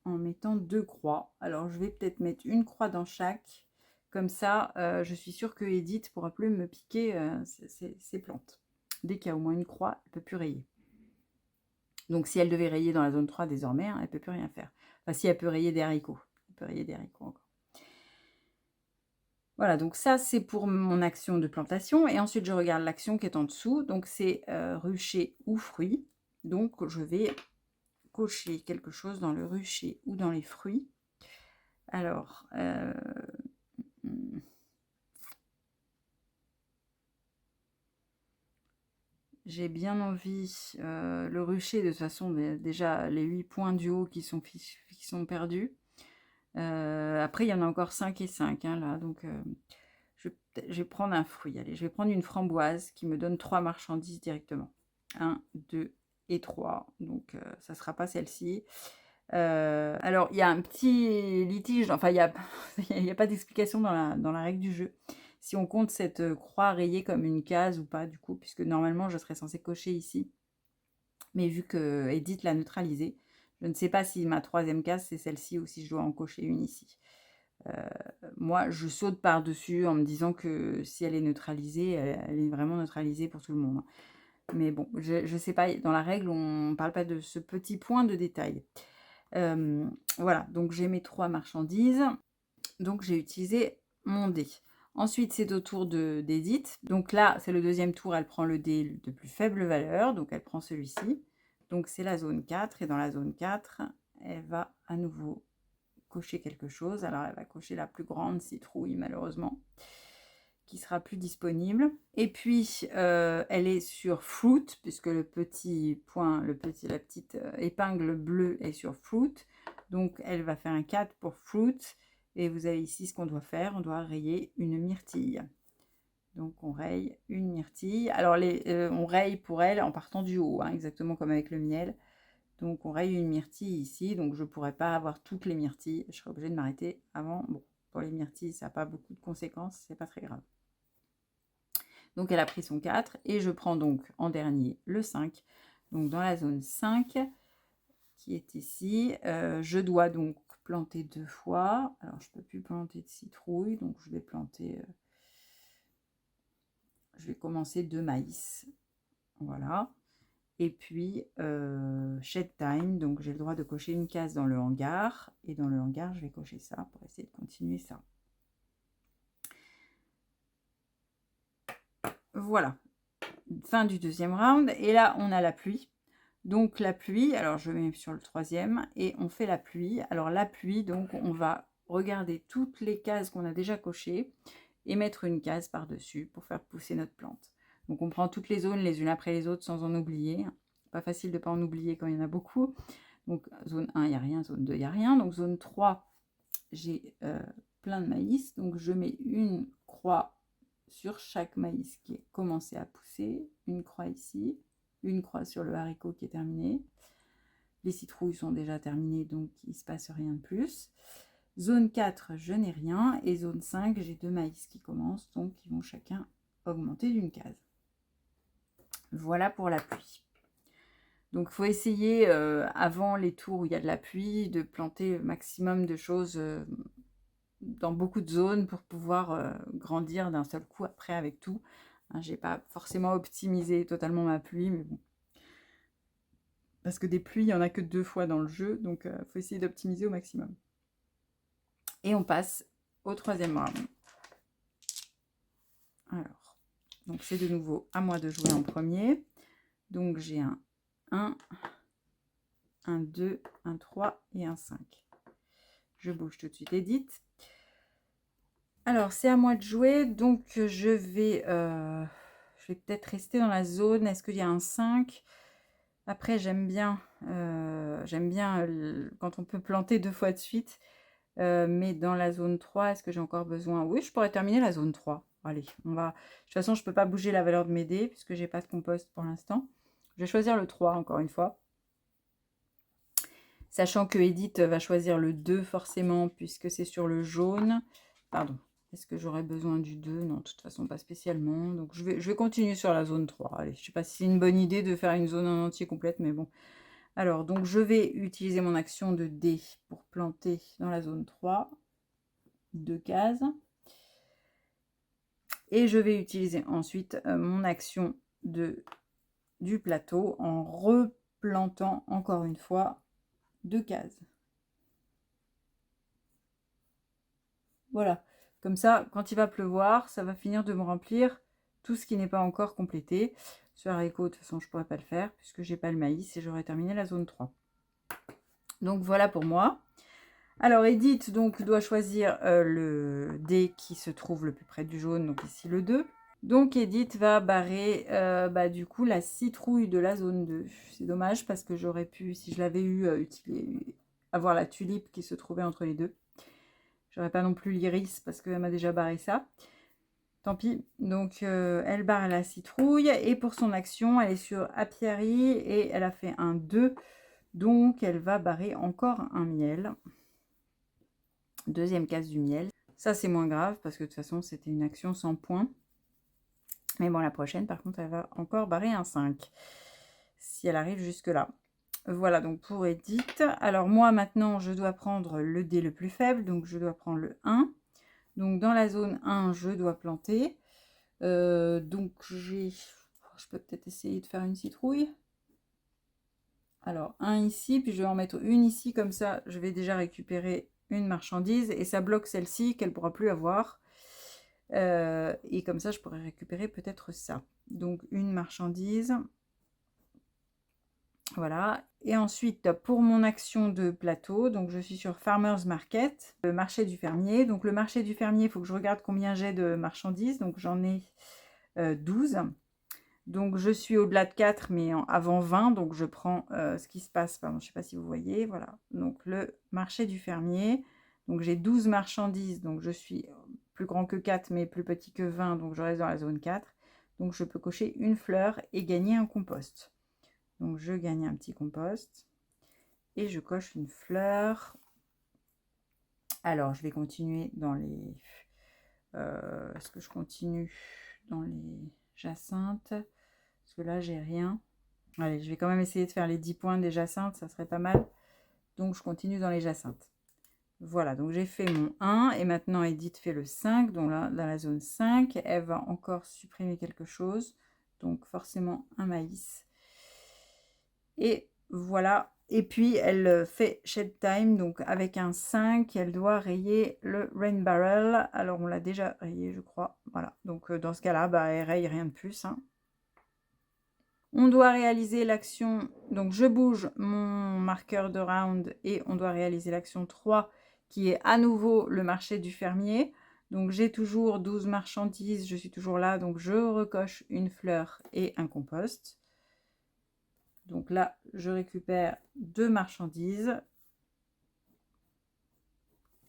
en mettant 2 croix. Alors, je vais peut-être mettre une croix dans chaque. Comme ça, je suis sûre que Edith ne pourra plus me piquer ses plantes. Dès qu'il y a au moins une croix, elle ne peut plus rayer. Donc, si elle devait rayer dans la zone 3 désormais, hein, elle ne peut plus rien faire. Enfin, si elle peut rayer des haricots. Elle peut rayer des haricots encore. Voilà, donc ça, c'est pour mon action de plantation. Et ensuite, je regarde l'action qui est en dessous. Donc, c'est rucher ou fruits. Donc, je vais cocher quelque chose dans le rucher ou dans les fruits. Alors, j'ai bien envie, le rucher, de toute façon, déjà les 8 points du haut qui sont perdus. Après, il y en a encore 5 et 5, hein, là, donc je vais prendre un fruit. Allez, je vais prendre une framboise qui me donne 3 marchandises directement. 1, 2 et 3. Donc, ça ne sera pas celle-ci. Alors, il y a un petit litige, enfin, il y a pas d'explication dans la règle du jeu. Si on compte cette croix rayée comme une case ou pas, du coup, puisque normalement, je serais censée cocher ici. Mais vu que Edith l'a neutralisée, je ne sais pas si ma 3e case, c'est celle-ci ou si je dois en cocher une ici. Moi, je saute par-dessus en me disant que si elle est neutralisée, elle est vraiment neutralisée pour tout le monde. Mais bon, je ne sais pas, dans la règle, on ne parle pas de ce petit point de détail. Voilà, donc j'ai mes 3 marchandises. Donc j'ai utilisé mon dé. Ensuite, c'est au tour d'Edith. Donc là, c'est le 2e tour, elle prend le dé de plus faible valeur. Donc elle prend celui-ci. Donc c'est la zone 4. Et dans la zone 4, elle va à nouveau cocher quelque chose. Alors elle va cocher la plus grande citrouille, malheureusement, qui sera plus disponible. Et puis, elle est sur Fruit, puisque le petit point, la petite épingle bleue est sur Fruit. Donc, elle va faire un 4 pour Fruit. Et vous avez ici ce qu'on doit faire. On doit rayer une myrtille. Donc, on raye une myrtille. Alors, on raye pour elle en partant du haut, hein, exactement comme avec le miel. Donc, on raye une myrtille ici. Donc, je ne pourrais pas avoir toutes les myrtilles. Je serais obligée de m'arrêter avant. Bon, pour les myrtilles, ça n'a pas beaucoup de conséquences. C'est pas très grave. Donc, elle a pris son 4. Et je prends donc en dernier le 5. Donc, dans la zone 5, qui est ici, je dois donc planter 2 fois. Alors, je ne peux plus planter de citrouille. Donc, je vais planter... je vais commencer 2 maïs. Voilà. Et puis, shed time. Donc, j'ai le droit de cocher une case dans le hangar. Et dans le hangar, je vais cocher ça pour essayer de continuer ça. Voilà. Fin du 2e round. Et là, on a la pluie. Donc, la pluie, alors je mets sur le 3e. Et on fait la pluie. Alors, la pluie, donc, on va regarder toutes les cases qu'on a déjà cochées. Et mettre une case par-dessus pour faire pousser notre plante. Donc, on prend toutes les zones les unes après les autres sans en oublier. Pas facile de ne pas en oublier quand il y en a beaucoup. Donc, zone 1, il n'y a rien. Zone 2, il n'y a rien. Donc, zone 3, j'ai plein de maïs. Donc, je mets une croix sur chaque maïs qui est commencé à pousser. Une croix ici. Une croix sur le haricot qui est terminé. Les citrouilles sont déjà terminées, donc il ne se passe rien de plus. Zone 4, je n'ai rien. Et zone 5, j'ai 2 maïs qui commencent, donc ils vont chacun augmenter d'une case. Voilà pour la pluie. Donc, il faut essayer, avant les tours où il y a de la pluie, de planter le maximum de choses dans beaucoup de zones pour pouvoir grandir d'un seul coup après avec tout. Hein, je n'ai pas forcément optimisé totalement ma pluie, mais bon. Parce que des pluies, il n'y en a que 2 fois dans le jeu, donc il faut essayer d'optimiser au maximum. Et on passe au 3e round. Alors, donc c'est de nouveau à moi de jouer en premier. Donc j'ai un 1, un 2, un 3 et un 5. Je bouge tout de suite Edith. Alors, c'est à moi de jouer. Donc, je vais peut-être rester dans la zone. Est-ce qu'il y a un 5 ? Après, j'aime bien quand on peut planter 2 fois de suite. Mais dans la zone 3, est-ce que j'ai encore besoin? Oui, je pourrais terminer la zone 3. Allez, on va... De toute façon, je ne peux pas bouger la valeur de mes dés puisque je n'ai pas de compost pour l'instant. Je vais choisir le 3 encore une fois. Sachant que Edith va choisir le 2 forcément puisque c'est sur le jaune. Pardon. Est-ce que j'aurais besoin du 2? Non, de toute façon, pas spécialement. Donc, je vais continuer sur la zone 3. Allez, je ne sais pas si c'est une bonne idée de faire une zone en entier complète, mais bon. Alors, donc, je vais utiliser mon action de dé pour planter dans la zone 3. 2 cases. Et je vais utiliser ensuite mon action du plateau en replantant encore une fois 2 cases. Voilà. Comme ça, quand il va pleuvoir, ça va finir de me remplir tout ce qui n'est pas encore complété. Ce haricot, de toute façon, je ne pourrais pas le faire puisque j'ai pas le maïs et j'aurais terminé la zone 3. Donc, voilà pour moi. Alors, Edith donc, doit choisir le dé qui se trouve le plus près du jaune, donc ici le 2. Donc, Edith va barrer du coup la citrouille de la zone 2. C'est dommage parce que j'aurais pu, si je l'avais eu, avoir la tulipe qui se trouvait entre les deux. J'aurais pas non plus l'iris parce qu'elle m'a déjà barré ça. tant pis. Donc, elle barre la citrouille. Et pour son action, elle est sur apiary et elle a fait un 2. Donc, elle va barrer encore un miel. Deuxième case du miel. Ça, c'est moins grave parce que de toute façon, c'était une action sans points. Mais bon, la prochaine, par contre, elle va encore barrer un 5. Si elle arrive jusque-là. Voilà, donc pour Edith. Alors, moi, maintenant, je dois prendre le dé le plus faible. Donc, je dois prendre le 1. Donc, dans la zone 1, je dois planter. Donc, je peux peut-être essayer de faire une citrouille. Alors, un ici, puis je vais en mettre une ici. Comme ça, je vais déjà récupérer une marchandise. Et ça bloque celle-ci qu'elle ne pourra plus avoir. Et comme ça, je pourrais récupérer peut-être ça. Donc, une marchandise. Voilà. Et ensuite, pour mon action de plateau, donc je suis sur Farmers Market, le marché du fermier. Donc, le marché du fermier, il faut que je regarde combien j'ai de marchandises. Donc, j'en ai 12. Donc, je suis au-delà de 4, mais avant 20. Donc, je prends ce qui se passe. Pardon, je ne sais pas si vous voyez. Voilà. Donc, le marché du fermier. Donc, j'ai 12 marchandises. Donc, je suis plus grand que 4, mais plus petit que 20. Donc, je reste dans la zone 4. Donc, je peux cocher une fleur et gagner un compost. Donc, je gagne un petit compost. Et je coche une fleur. Alors, je vais continuer dans les... Est-ce que je continue dans les jacinthes? Parce que là, j'ai rien. Allez, je vais quand même essayer de faire les 10 points des jacinthes. Ça serait pas mal. Donc, je continue dans les jacinthes. Voilà, donc j'ai fait mon 1. Et maintenant, Edith fait le 5. Donc là, dans la zone 5, elle va encore supprimer quelque chose. Donc, forcément, un maïs. Et voilà. Et puis, elle fait Shed Time. Donc, avec un 5, elle doit rayer le Rain Barrel. Alors, on l'a déjà rayé, je crois. Voilà. Donc, dans ce cas-là, bah, elle raye rien de plus. Hein. On doit réaliser l'action. Donc, je bouge mon marqueur de round. Et on doit réaliser l'action 3, qui est à nouveau le marché du fermier. Donc, j'ai toujours 12 marchandises. Je suis toujours là. Donc, je recoche une fleur et un compost. Donc là, je récupère 2 marchandises.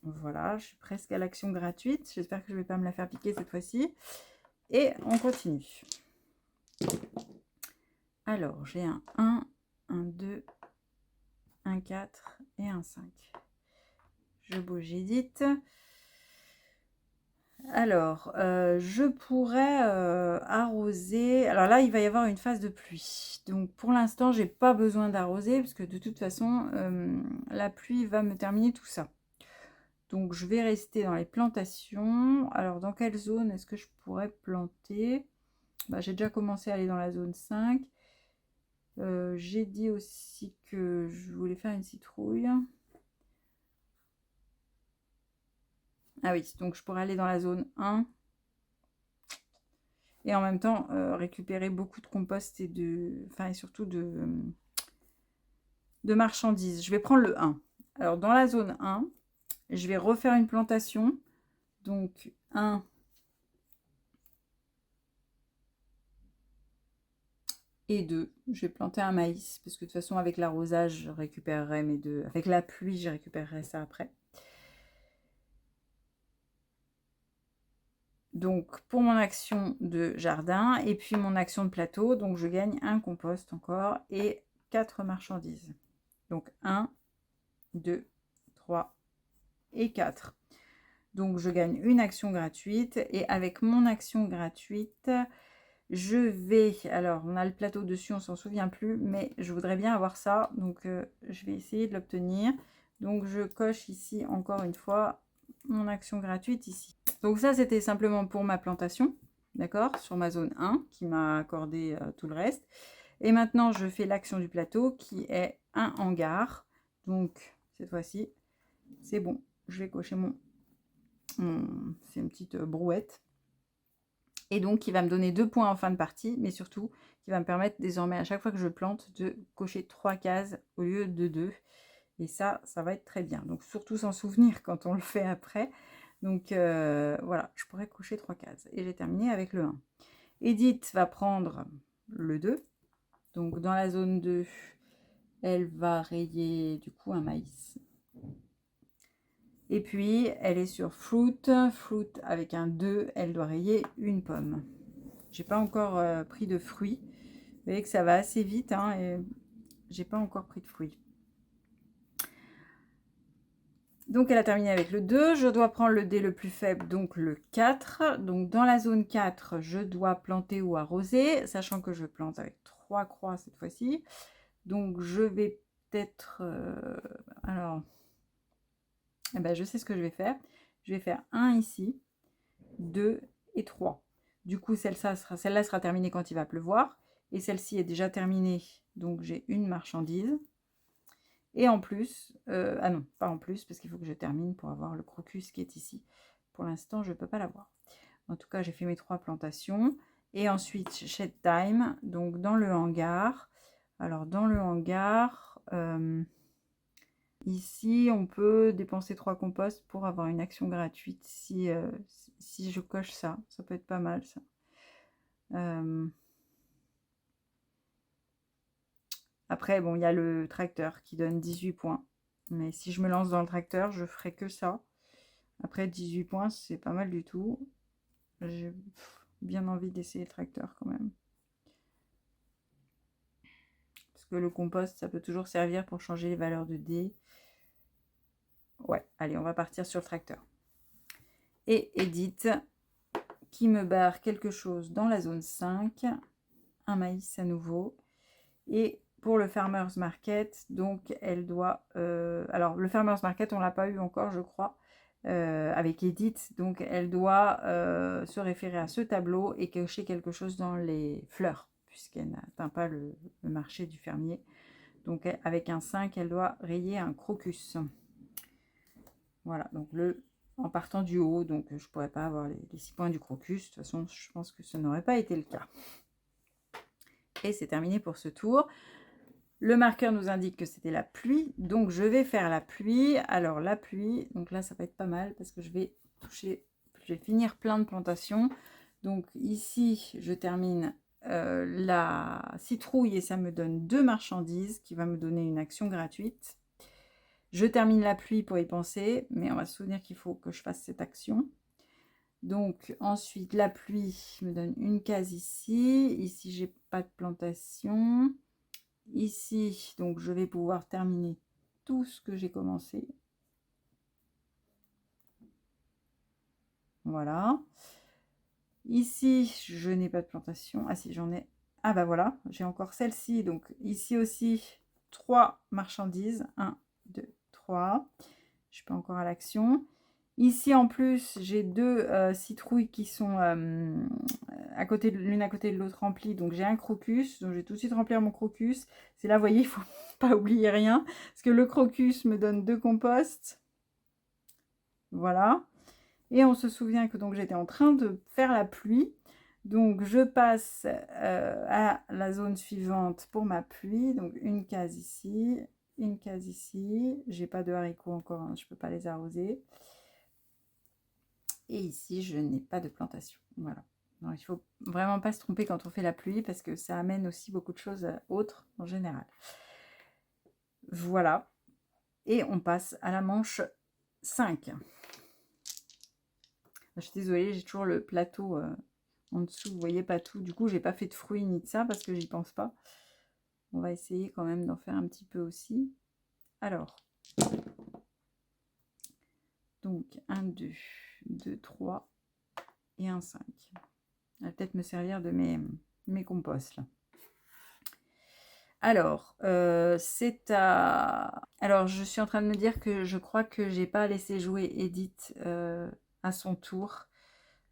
Voilà, je suis presque à l'action gratuite. J'espère que je ne vais pas me la faire piquer cette fois-ci. Et on continue. Alors, j'ai un 1, un 2, un 4 et un 5. Je bouge Edith. Alors, je pourrais arroser. Alors là, il va y avoir une phase de pluie. Donc, pour l'instant, je n'ai pas besoin d'arroser parce que de toute façon, la pluie va me terminer tout ça. Donc, je vais rester dans les plantations. Alors, dans quelle zone est-ce que je pourrais planter? Bah, j'ai déjà commencé à aller dans la zone 5. J'ai dit aussi que je voulais faire une citrouille. Ah oui, donc je pourrais aller dans la zone 1. Et en même temps, récupérer beaucoup de compost et et surtout de marchandises. Je vais prendre le 1. Alors, dans la zone 1, je vais refaire une plantation. Donc, 1... et 2, je vais planter un maïs, parce que de toute façon, avec l'arrosage, je récupérerai mes 2. Avec la pluie, je récupérerai ça après. Donc, pour mon action de jardin, et puis mon action de plateau, donc je gagne un compost encore, et 4 marchandises. Donc, 1, 2, 3 et 4. Donc, je gagne une action gratuite, et avec mon action gratuite... je vais, alors on a le plateau dessus, on s'en souvient plus, mais je voudrais bien avoir ça, donc je vais essayer de l'obtenir. Donc je coche ici encore une fois mon action gratuite ici. Donc ça c'était simplement pour ma plantation, d'accord, sur ma zone 1 qui m'a accordé tout le reste. Et maintenant je fais l'action du plateau qui est un hangar. Donc cette fois-ci c'est bon, je vais cocher c'est une petite brouette. Et donc, qui va me donner 2 points en fin de partie, mais surtout, qui va me permettre désormais, à chaque fois que je plante, de cocher 3 cases au lieu de 2. Et ça va être très bien. Donc, surtout s'en souvenir quand on le fait après. Donc, voilà, je pourrais cocher 3 cases. Et j'ai terminé avec le 1. Edith va prendre le 2. Donc, dans la zone 2, elle va rayer, du coup, un maïs. Et puis, elle est sur fruit. Fruit avec un 2, elle doit rayer une pomme. J'ai pas encore pris de fruits. Vous voyez que ça va assez vite, hein, et j'ai pas encore pris de fruits. Donc, elle a terminé avec le 2. Je dois prendre le dé le plus faible, donc le 4. Donc, dans la zone 4, je dois planter ou arroser, sachant que je plante avec 3 croix cette fois-ci. Donc, je vais peut-être... alors, eh ben, je sais ce que je vais faire. Je vais faire 1 ici, 2 et 3. Du coup, celle-là sera terminée quand il va pleuvoir. Et celle-ci est déjà terminée, donc j'ai une marchandise. Et en plus, ah non, pas en plus, parce qu'il faut que je termine pour avoir le crocus qui est ici. Pour l'instant, je ne peux pas l'avoir. En tout cas, j'ai fait mes 3 plantations. Et ensuite, shed time, donc dans le hangar. Alors, dans le hangar, ici, on peut dépenser 3 composts pour avoir une action gratuite. Si je coche ça, ça peut être pas mal, ça. Après, bon, il y a le tracteur qui donne 18 points. Mais si je me lance dans le tracteur, je ferai que ça. Après, 18 points, c'est pas mal du tout. J'ai bien envie d'essayer le tracteur quand même. Parce que le compost, ça peut toujours servir pour changer les valeurs de dés. Ouais, allez, on va partir sur le tracteur. Et Edith, qui me barre quelque chose dans la zone 5. Un maïs à nouveau. Et pour le Farmer's Market, donc elle doit... alors, le Farmer's Market, on ne l'a pas eu encore, je crois, avec Edith. Donc, elle doit se référer à ce tableau et cocher quelque chose dans les fleurs, puisqu'elle n'atteint pas le marché du fermier. Donc, avec un 5, elle doit rayer un crocus. Voilà, donc en partant du haut, donc je ne pourrais pas avoir les 6 points du crocus. De toute façon, je pense que ce n'aurait pas été le cas. Et c'est terminé pour ce tour. Le marqueur nous indique que c'était la pluie, donc je vais faire la pluie. Alors la pluie, donc là ça va être pas mal parce que je vais finir plein de plantations. Donc ici je termine la citrouille et ça me donne 2 marchandises qui va me donner une action gratuite. Je termine la pluie pour y penser, mais on va se souvenir qu'il faut que je fasse cette action. Donc ensuite la pluie me donne une case ici. Ici j'ai pas de plantation. Ici, donc je vais pouvoir terminer tout ce que j'ai commencé. Voilà. Ici, je n'ai pas de plantation. Ah si, j'en ai. Ah bah voilà, j'ai encore celle-ci. Donc ici aussi, 3 marchandises. 1, 2, 3. Je suis pas encore à l'action. Ici, en plus, j'ai 2 citrouilles qui sont l'une à côté de l'autre remplies. Donc, j'ai un crocus. Donc, je vais tout de suite remplir mon crocus. C'est là, vous voyez, il ne faut pas oublier rien. Parce que le crocus me donne 2 composts. Voilà. Et on se souvient que donc j'étais en train de faire la pluie. Donc, je passe à la zone suivante pour ma pluie. Donc, une case ici, une case ici. J'ai pas de haricots encore, hein, je ne peux pas les arroser. Et ici, je n'ai pas de plantation. Voilà. Donc, il ne faut vraiment pas se tromper quand on fait la pluie parce que ça amène aussi beaucoup de choses autres en général. Voilà. Et on passe à la manche 5. Je suis désolée, j'ai toujours le plateau en dessous. Vous voyez pas tout. Du coup, j'ai pas fait de fruits ni de ça parce que j'y pense pas. On va essayer quand même d'en faire un petit peu aussi. Alors. Donc, 1, 2, 2, 3 et un 5. Ça va peut-être me servir de mes composts là. Alors, c'est à... Alors, je suis en train de me dire que je crois que j'ai pas laissé jouer Edith à son tour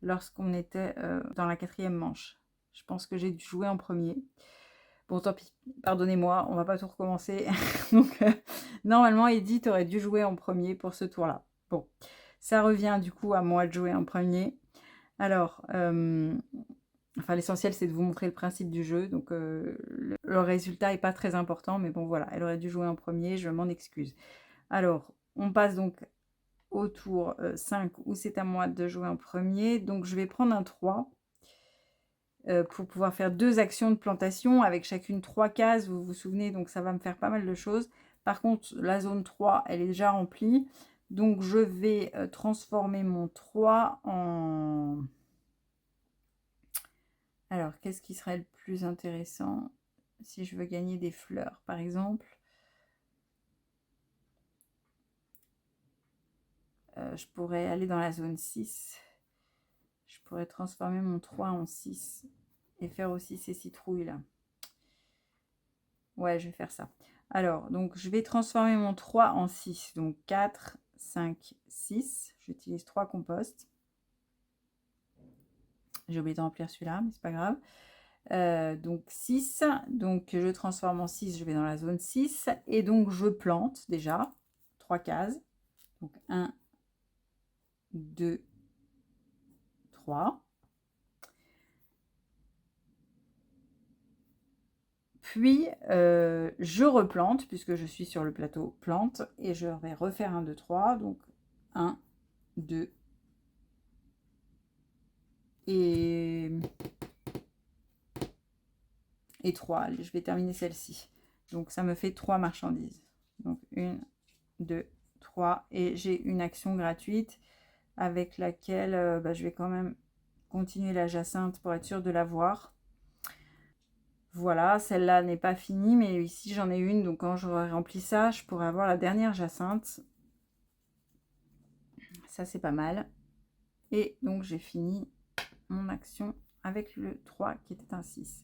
lorsqu'on était dans la 4e manche. Je pense que j'ai dû jouer en premier. Bon, tant pis, pardonnez-moi, on va pas tout recommencer. Donc, normalement, Edith aurait dû jouer en premier pour ce tour-là. Bon, ça revient du coup à moi de jouer en premier. Alors, enfin, l'essentiel, c'est de vous montrer le principe du jeu. Donc, le résultat n'est pas très important. Mais bon, voilà, elle aurait dû jouer en premier. Je m'en excuse. Alors, on passe donc au tour 5 où c'est à moi de jouer en premier. Donc, je vais prendre un 3 pour pouvoir faire 2 actions de plantation avec chacune 3 cases. Vous vous souvenez, donc ça va me faire pas mal de choses. Par contre, la zone 3, elle est déjà remplie. Donc, je vais transformer mon 3 en... Alors, qu'est-ce qui serait le plus intéressant si je veux gagner des fleurs, par exemple? Je pourrais aller dans la zone 6. Je pourrais transformer mon 3 en 6 et faire aussi ces citrouilles là. Ouais, je vais faire ça. Alors, donc je vais transformer mon 3 en 6. Donc 4, 5, 6. J'utilise 3 composts. J'ai oublié de remplir celui-là, mais c'est pas grave. Donc 6. Donc je transforme en 6, je vais dans la zone 6. Et donc je plante déjà 3 cases. Donc 1, 2, 3. Puis, je replante, puisque je suis sur le plateau plante, et je vais refaire 1, 2, 3. Donc, 1, 2, et 3. Allez, je vais terminer celle-ci. Donc, ça me fait 3 marchandises. Donc, 1, 2, 3. Et j'ai une action gratuite avec laquelle je vais quand même continuer la jacinthe pour être sûre de l'avoir. Voilà, celle-là n'est pas finie, mais ici j'en ai une, donc quand j'aurai rempli ça, je pourrai avoir la dernière jacinthe. Ça, c'est pas mal. Et donc, j'ai fini mon action avec le 3 qui était un 6.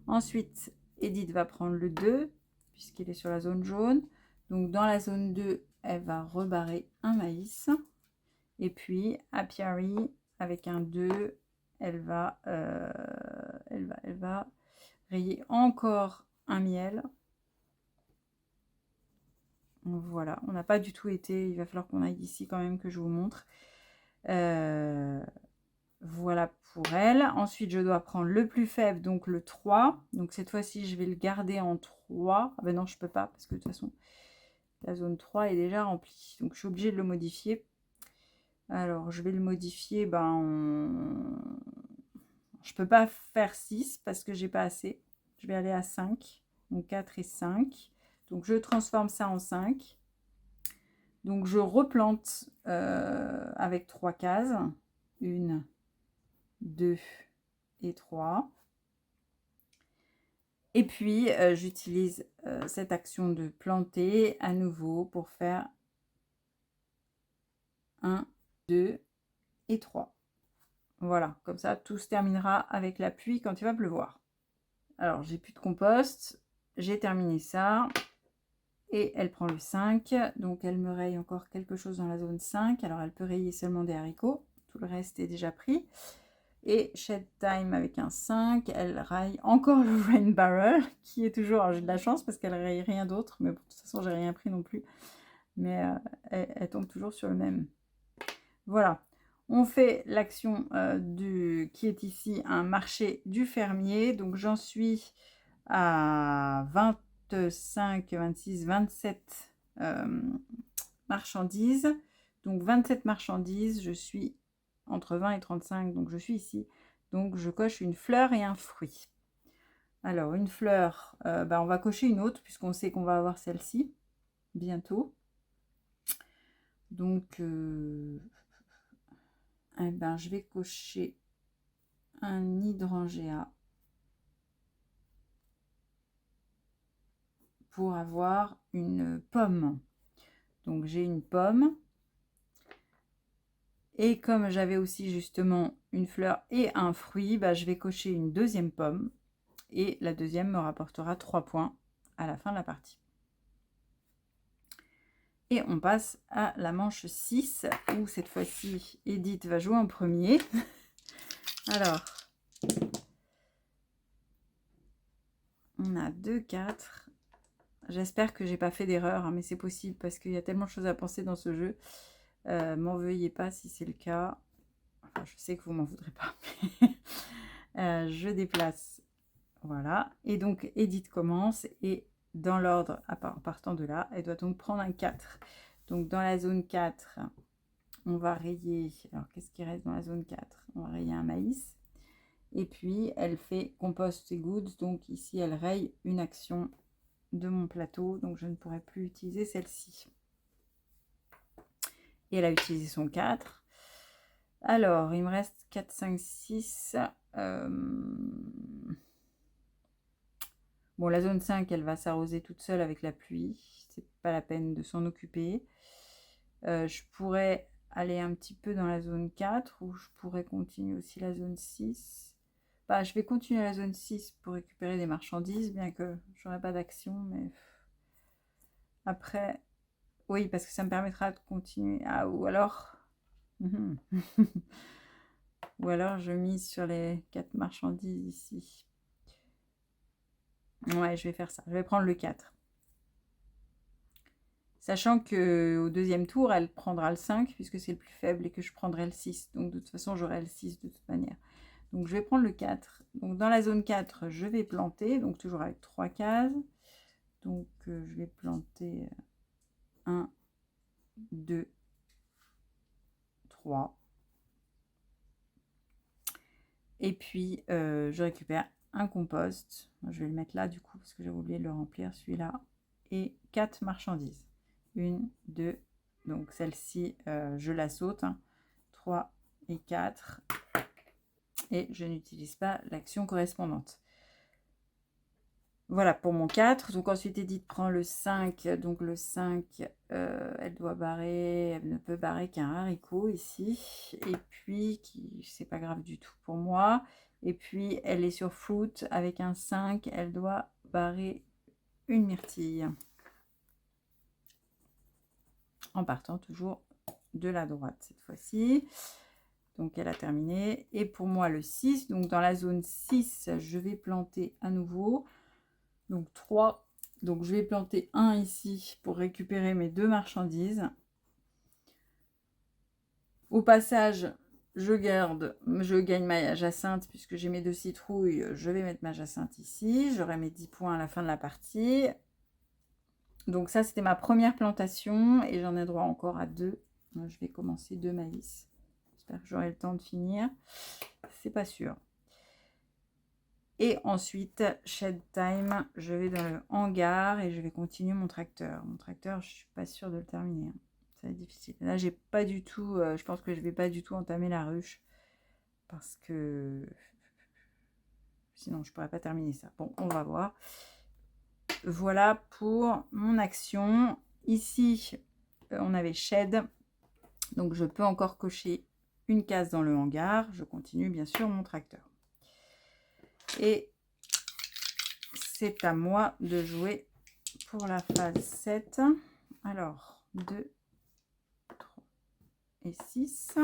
Ensuite, Edith va prendre le 2, puisqu'il est sur la zone jaune. Donc, dans la zone 2, elle va rebarrer un maïs. Et puis, Apiary, avec un 2, elle va rayer encore un miel. Voilà, on n'a pas du tout été, il va falloir qu'on aille ici quand même que je vous montre. Voilà pour elle. Ensuite, je dois prendre le plus faible, donc le 3. Donc cette fois-ci, je vais le garder en 3. Ah ben non, je peux pas, parce que de toute façon, la zone 3 est déjà remplie. Donc je suis obligée de le modifier. Alors, je vais le modifier, je peux pas faire 6 parce que j'ai pas assez. Je vais aller à 5. Donc 4 et 5. Donc je transforme ça en 5. Donc je replante avec 3 cases. 1, 2 et 3. Et puis, j'utilise cette action de planter à nouveau pour faire 1, 2 et 3. Voilà, comme ça, tout se terminera avec la pluie quand il va pleuvoir. Alors, j'ai plus de compost. J'ai terminé ça. Et elle prend le 5. Donc, elle me raye encore quelque chose dans la zone 5. Alors, elle peut rayer seulement des haricots. Tout le reste est déjà pris. Et Shed Time avec un 5, elle raille encore le Rain Barrel, qui est toujours... Alors j'ai de la chance parce qu'elle raille rien d'autre, mais bon, de toute façon, j'ai rien pris non plus. Mais elle tombe toujours sur le même. Voilà. On fait l'action qui est ici un marché du fermier. Donc j'en suis à 25, 26, 27 marchandises. Donc 27 marchandises, je suis entre 20 et 35, donc je suis ici. Donc je coche une fleur et un fruit. Alors une fleur, on va cocher une autre puisqu'on sait qu'on va avoir celle-ci bientôt. Donc je vais cocher un hydrangea pour avoir une pomme. Donc j'ai une pomme. Et comme j'avais aussi justement une fleur et un fruit, je vais cocher une deuxième pomme. Et la deuxième me rapportera 3 points à la fin de la partie. Et on passe à la manche 6, où cette fois-ci, Edith va jouer en premier. Alors, on a 2, 4. J'espère que j'ai pas fait d'erreur, mais c'est possible parce qu'il y a tellement de choses à penser dans ce jeu. M'en veuillez pas si c'est le cas. Enfin, je sais que vous m'en voudrez pas. Je déplace. Voilà. Et donc, Edith commence. Et dans l'ordre, en partant de là, elle doit donc prendre un 4. Donc, dans la zone 4, on va rayer. Alors, qu'est-ce qui reste dans la zone 4? On va rayer un maïs. Et puis, elle fait compost et goods. Donc, ici, elle raye une action de mon plateau. Donc, je ne pourrai plus utiliser celle-ci. Et elle a utilisé son 4. Alors, il me reste 4, 5, 6. Bon, la zone 5, elle va s'arroser toute seule avec la pluie. C'est pas la peine de s'en occuper. Je pourrais aller un petit peu dans la zone 4 ou je pourrais continuer aussi la zone 6. Bah, je vais continuer la zone 6 pour récupérer des marchandises, bien que j'aurai pas d'action, mais après, oui, parce que ça me permettra de continuer. Ah, ou alors, ou alors je mise sur les 4 marchandises ici. Ouais, je vais faire ça. Je vais prendre le 4. Sachant qu'au deuxième tour, elle prendra le 5, puisque c'est le plus faible, et que je prendrai le 6. Donc de toute façon, j'aurai le 6 de toute manière. Donc je vais prendre le 4. Donc dans la zone 4, je vais planter, donc toujours avec 3 cases. Donc je vais planter 1, 2, 3. Et puis je récupère un compost. Je vais le mettre là du coup, parce que j'avais oublié de le remplir, celui-là. Et 4 marchandises. 1, 2, donc celle-ci, je la saute. 3 et 4. Et je n'utilise pas l'action correspondante. Voilà pour mon 4. Donc ensuite Edith prend le 5. Donc le 5, elle doit barrer, elle ne peut barrer qu'un haricot ici. Et puis, c'est pas grave du tout pour moi. Et puis elle est sur fruit avec un 5. Elle doit barrer une myrtille. En partant toujours de la droite cette fois-ci. Donc elle a terminé. Et pour moi le 6, donc dans la zone 6, je vais planter à nouveau. Donc 3. Donc je vais planter 1 ici pour récupérer mes 2 marchandises. Au passage, je gagne ma jacinthe puisque j'ai mes 2 citrouilles. Je vais mettre ma jacinthe ici. J'aurai mes 10 points à la fin de la partie. Donc ça, c'était ma première plantation et j'en ai droit encore à 2. Je vais commencer 2 maïs. J'espère que j'aurai le temps de finir. C'est pas sûr. Et ensuite, shed time, je vais dans le hangar et je vais continuer mon tracteur. Mon tracteur, je suis pas sûre de le terminer. Ça va être difficile. Là, j'ai pas du tout, je pense que je vais pas du tout entamer la ruche parce que sinon je pourrais pas terminer ça. Bon, on va voir. Voilà pour mon action. Ici, on avait shed, donc je peux encore cocher une case dans le hangar. Je continue bien sûr mon tracteur. Et c'est à moi de jouer pour la phase 7. Alors, 2, 3 et 6.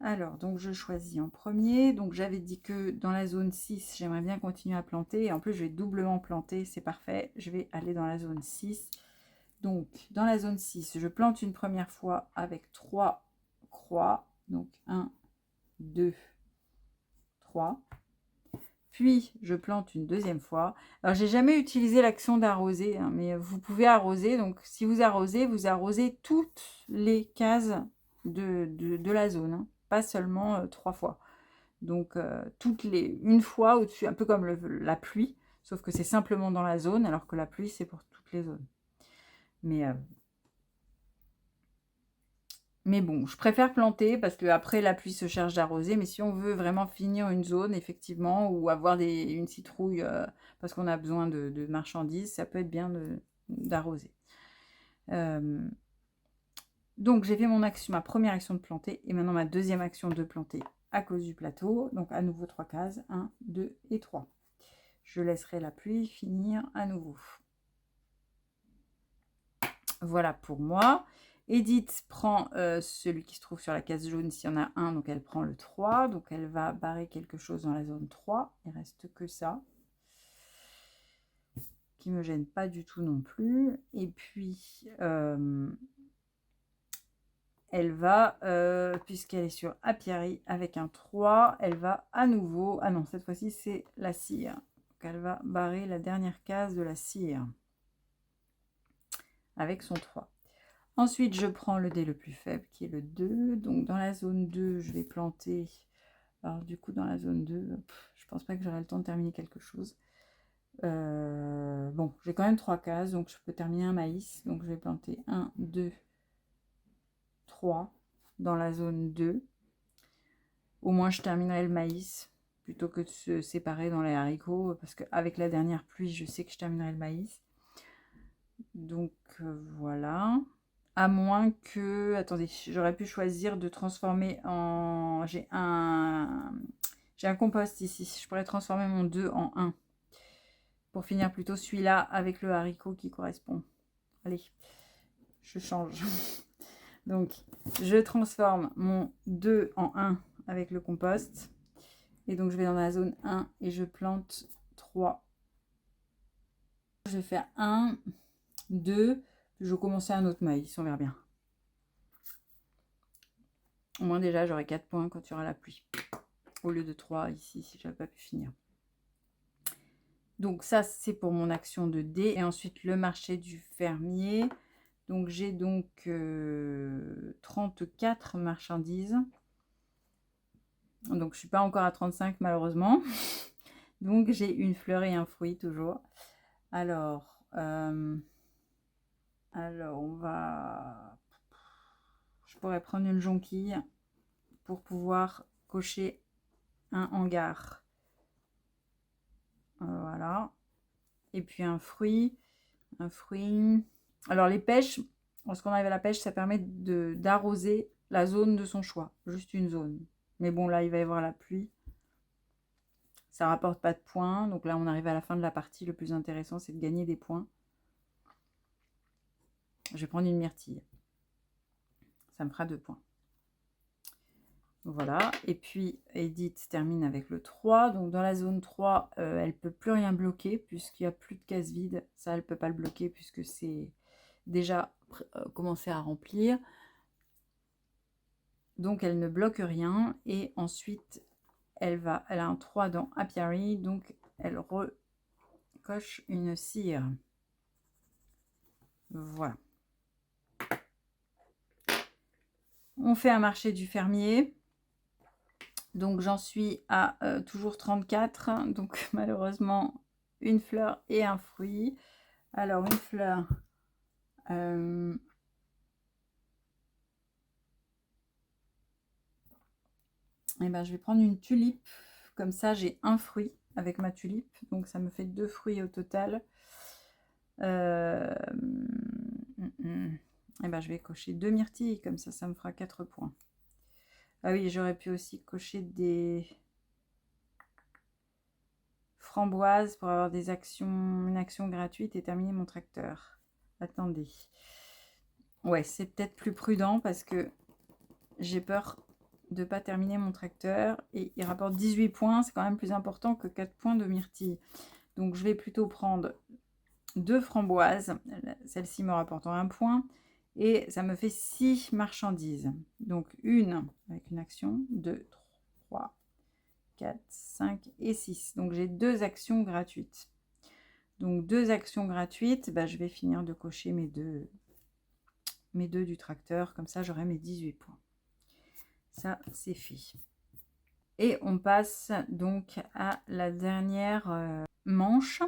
Alors, donc je choisis en premier. Donc j'avais dit que dans la zone 6, j'aimerais bien continuer à planter. Et en plus, je vais doublement planter, c'est parfait. Je vais aller dans la zone 6. Donc, dans la zone 6, je plante une première fois avec 3 croix. Donc, 1, 2, 3. Puis, je plante une deuxième fois. Alors, j'ai jamais utilisé l'action d'arroser, hein, mais vous pouvez arroser. Donc, si vous arrosez toutes les cases de la zone, hein, pas seulement 3 fois. Donc, une fois au-dessus, un peu comme la pluie, sauf que c'est simplement dans la zone, alors que la pluie, c'est pour toutes les zones. Mais bon, je préfère planter parce qu'après la pluie se charge d'arroser. Mais si on veut vraiment finir une zone, effectivement, ou avoir une citrouille parce qu'on a besoin de marchandises, ça peut être bien d'arroser. Donc j'ai fait ma première action de planter et maintenant ma deuxième action de planter à cause du plateau. Donc à nouveau 3 cases, 1, 2 et 3. Je laisserai la pluie finir à nouveau. Voilà pour moi. Edith prend celui qui se trouve sur la case jaune, s'il y en a un, donc elle prend le 3. Donc elle va barrer quelque chose dans la zone 3. Il ne reste que ça. Qui ne me gêne pas du tout non plus. Et puis, elle va, puisqu'elle est sur apiary avec un 3, elle va à nouveau... Ah non, cette fois-ci, c'est la cire. Donc elle va barrer la dernière case de la cire avec son 3. Ensuite, je prends le dé le plus faible, qui est le 2. Donc, dans la zone 2, je vais planter... Alors, du coup, dans la zone 2, je pense pas que j'aurai le temps de terminer quelque chose. Bon, j'ai quand même 3 cases, donc je peux terminer un maïs. Donc, je vais planter 1, 2, 3 dans la zone 2. Au moins, je terminerai le maïs plutôt que de se séparer dans les haricots, parce qu'avec la dernière pluie, je sais que je terminerai le maïs. Donc, voilà. À moins que... Attendez, j'aurais pu choisir de transformer en... J'ai un compost ici. Je pourrais transformer mon 2 en 1. Pour finir plutôt celui-là avec le haricot qui correspond. Allez, je change. Donc, je transforme mon 2 en 1 avec le compost. Et donc, je vais dans la zone 1 et je plante 3. Je vais faire 1, 2, puis je vais commencer un autre maïs, on verra bien. Au moins, déjà, j'aurai 4 points quand il y aura la pluie. Au lieu de 3 ici, si j'avais pas pu finir. Donc, ça, c'est pour mon action de dé. Et ensuite, le marché du fermier. Donc, j'ai donc 34 marchandises. Donc, je suis pas encore à 35 malheureusement. Donc, j'ai une fleur et un fruit toujours. Alors, on va... Je pourrais prendre une jonquille pour pouvoir cocher un hangar. Voilà. Et puis un fruit. Alors, les pêches, lorsqu'on arrive à la pêche, ça permet d'arroser la zone de son choix. Juste une zone. Mais bon, là, il va y avoir la pluie. Ça rapporte pas de points. Donc là, on arrive à la fin de la partie. Le plus intéressant, c'est de gagner des points. Je vais prendre une myrtille. Ça me fera 2 points. Voilà. Et puis, Edith termine avec le 3. Donc, dans la zone 3, elle ne peut plus rien bloquer puisqu'il n'y a plus de cases vides. Ça, elle ne peut pas le bloquer puisque c'est déjà commencé à remplir. Donc, elle ne bloque rien. Et ensuite, elle a un 3 dans Apiary. Donc, elle recoche une cire. Voilà. On fait un marché du fermier. Donc, j'en suis à toujours 34. Donc, malheureusement, une fleur et un fruit. Alors, une fleur. Et ben, je vais prendre une tulipe. Comme ça, j'ai un fruit avec ma tulipe. Donc, ça me fait 2 fruits au total. Et ben, je vais cocher 2 myrtilles. Comme ça me fera 4 points. Ah oui, j'aurais pu aussi cocher des framboises pour avoir des actions, une action gratuite et terminer mon tracteur. Attendez. Ouais, c'est peut-être plus prudent parce que j'ai peur de ne pas terminer mon tracteur. Et il rapporte 18 points. C'est quand même plus important que 4 points de myrtille. Donc, je vais plutôt prendre 2 framboises. Celle-ci me rapportant 1 point. Et ça me fait 6 marchandises. Donc, une avec une action, 2, 3, 4, 5 et 6. Donc, j'ai 2 actions gratuites. Donc, 2 actions gratuites. Bah, je vais finir de cocher mes deux du tracteur. Comme ça, j'aurai mes 18 points. Ça, c'est fait. Et on passe donc à la dernière manche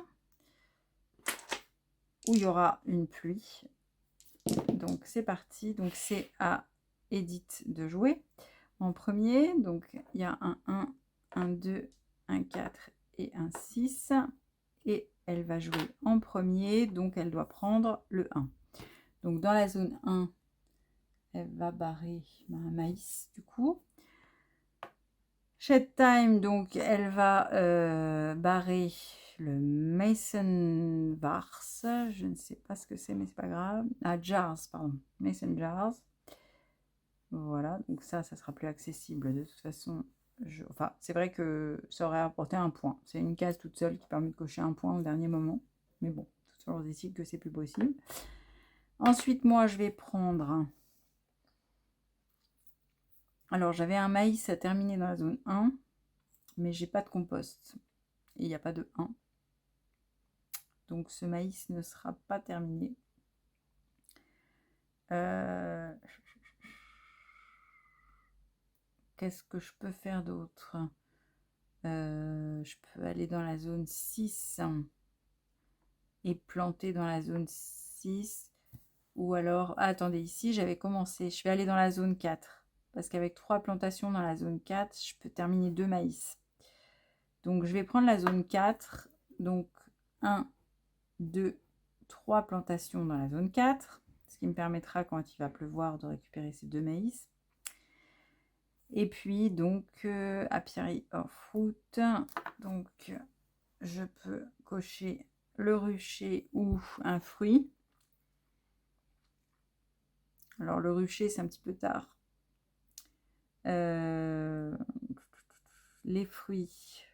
où il y aura une pluie. Donc, c'est parti. Donc, c'est à Edith de jouer en premier. Donc, il y a un 1, un 2, un 4 et un 6. Et elle va jouer en premier. Donc, elle doit prendre le 1. Donc, dans la zone 1, elle va barrer un maïs du coup. Shed Time, donc elle va barrer le Mason Vars. Je ne sais pas ce que c'est, mais c'est pas grave. Ah, Jars, pardon. Mason Jars. Voilà, donc ça sera plus accessible. De toute façon, enfin, c'est vrai que ça aurait apporté un point. C'est une case toute seule qui permet de cocher un point au dernier moment. Mais bon, on décide que c'est plus possible. Ensuite, moi, je vais prendre... Alors, j'avais un maïs à terminer dans la zone 1, mais j'ai pas de compost. Et il n'y a pas de 1. Donc, ce maïs ne sera pas terminé. Qu'est-ce que je peux faire d'autre? Je peux aller dans la zone 6 et planter dans la zone 6 Ou alors, ah, attendez, ici, j'avais commencé. Je vais aller dans la zone 4. Parce qu'avec 3 plantations dans la zone 4, je peux terminer 2 maïs. Donc, je vais prendre la zone 4. Donc, 1, 2, 3 plantations dans la zone 4. Ce qui me permettra, quand il va pleuvoir, de récupérer ces 2 maïs. Et puis, donc, apiary of fruit. Donc, je peux cocher le rucher ou un fruit. Alors, le rucher, c'est un petit peu tard. Les fruits.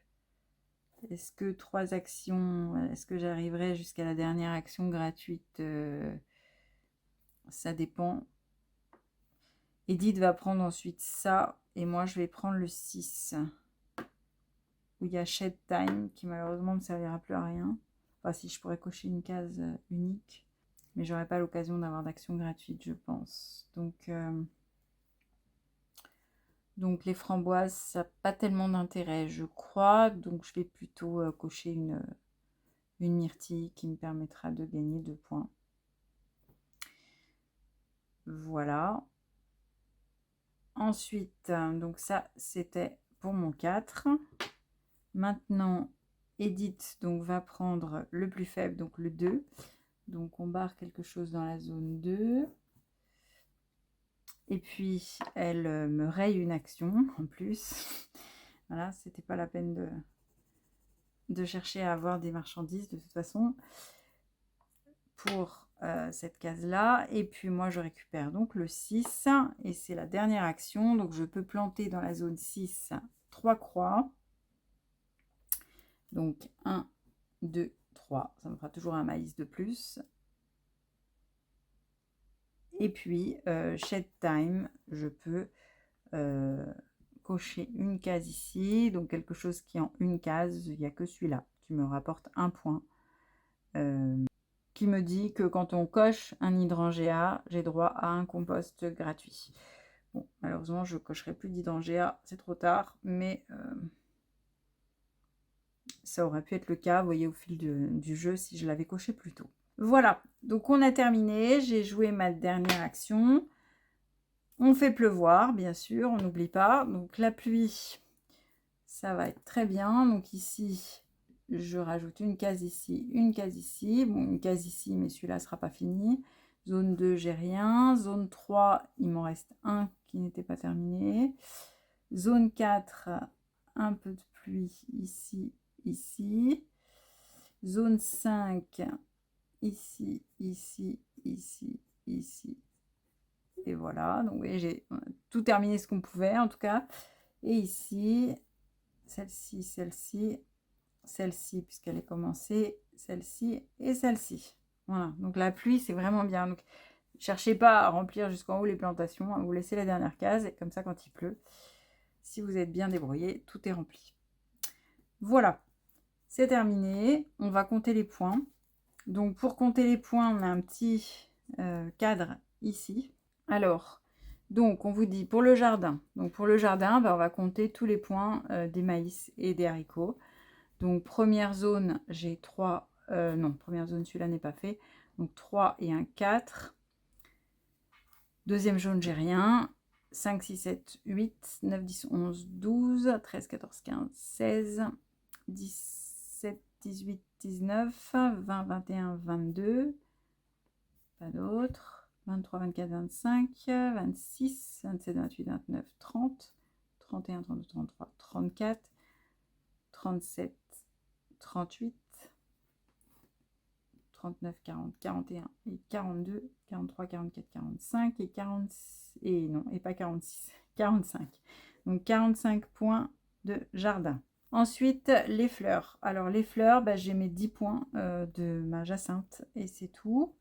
Est-ce que 3 actions, est-ce que j'arriverai jusqu'à la dernière action gratuite? Ça dépend. Edith va prendre ensuite ça. Et moi, je vais prendre le 6. Où il y a Shed Time, qui malheureusement ne me servira plus à rien. Enfin, si je pourrais cocher une case unique. Mais j'aurais pas l'occasion d'avoir d'action gratuite, je pense. Donc les framboises, ça n'a pas tellement d'intérêt, je crois. Donc je vais plutôt cocher une myrtille qui me permettra de gagner 2 points. Voilà. Ensuite, donc ça, c'était pour mon 4. Maintenant, Edith donc, va prendre le plus faible, donc le 2. Donc on barre quelque chose dans la zone 2. Et puis, elle me raye une action en plus. Voilà, c'était pas la peine de chercher à avoir des marchandises de toute façon pour cette case-là. Et puis moi, je récupère donc le 6. Et c'est la dernière action. Donc, je peux planter dans la zone 6 3 croix. Donc, 1, 2, 3. Ça me fera toujours un maïs de plus. Et puis, Shed Time, je peux cocher une case ici. Donc, quelque chose qui est en une case, il n'y a que celui-là qui me rapporte 1 point. Qui me dit que quand on coche un hydrangea, j'ai droit à un compost gratuit. Bon, malheureusement, je ne cocherai plus d'hydrangea, c'est trop tard, mais ça aurait pu être le cas, vous voyez, au fil du jeu, si je l'avais coché plus tôt. Voilà, donc on a terminé, j'ai joué ma dernière action. On fait pleuvoir, bien sûr, on n'oublie pas. Donc la pluie, ça va être très bien. Donc ici, je rajoute une case ici, une case ici. Bon, une case ici, mais celui-là ne sera pas fini. Zone 2, j'ai rien. Zone 3, il m'en reste un qui n'était pas terminé. Zone 4, un peu de pluie ici, ici. Zone 5, ici, ici, ici, ici. Et voilà, donc oui, j'ai tout terminé ce qu'on pouvait en tout cas. Et ici, celle-ci, celle-ci, celle-ci, puisqu'elle est commencée, celle-ci et celle-ci. Voilà, donc la pluie, c'est vraiment bien. Donc, cherchez pas à remplir jusqu'en haut les plantations, vous laissez la dernière case, et comme ça, quand il pleut, si vous êtes bien débrouillé, tout est rempli. Voilà, c'est terminé. On va compter les points. Donc, pour compter les points, on a un petit cadre ici. Alors, donc on vous dit pour le jardin. Donc pour le jardin, on va compter tous les points des maïs et des haricots. Donc première zone, j'ai 3. Non, première zone, celui-là n'est pas fait. Donc 3 et un 4. Deuxième jaune, j'ai rien. 5, 6, 7, 8, 9, 10, 11, 12, 13, 14, 15, 16, 17, 18, 19, 20, 21, 22. Pas d'autres. 23, 24, 25, 26, 27, 28, 29, 30, 31, 32, 33, 34, 37, 38, 39, 40, 41 et 42, 43, 44, 45 et 40 et non, et pas 46, 45. Donc 45 points de jardin. Ensuite, les fleurs. Alors les fleurs, j'ai mes 10 points de ma jacinthe et c'est tout.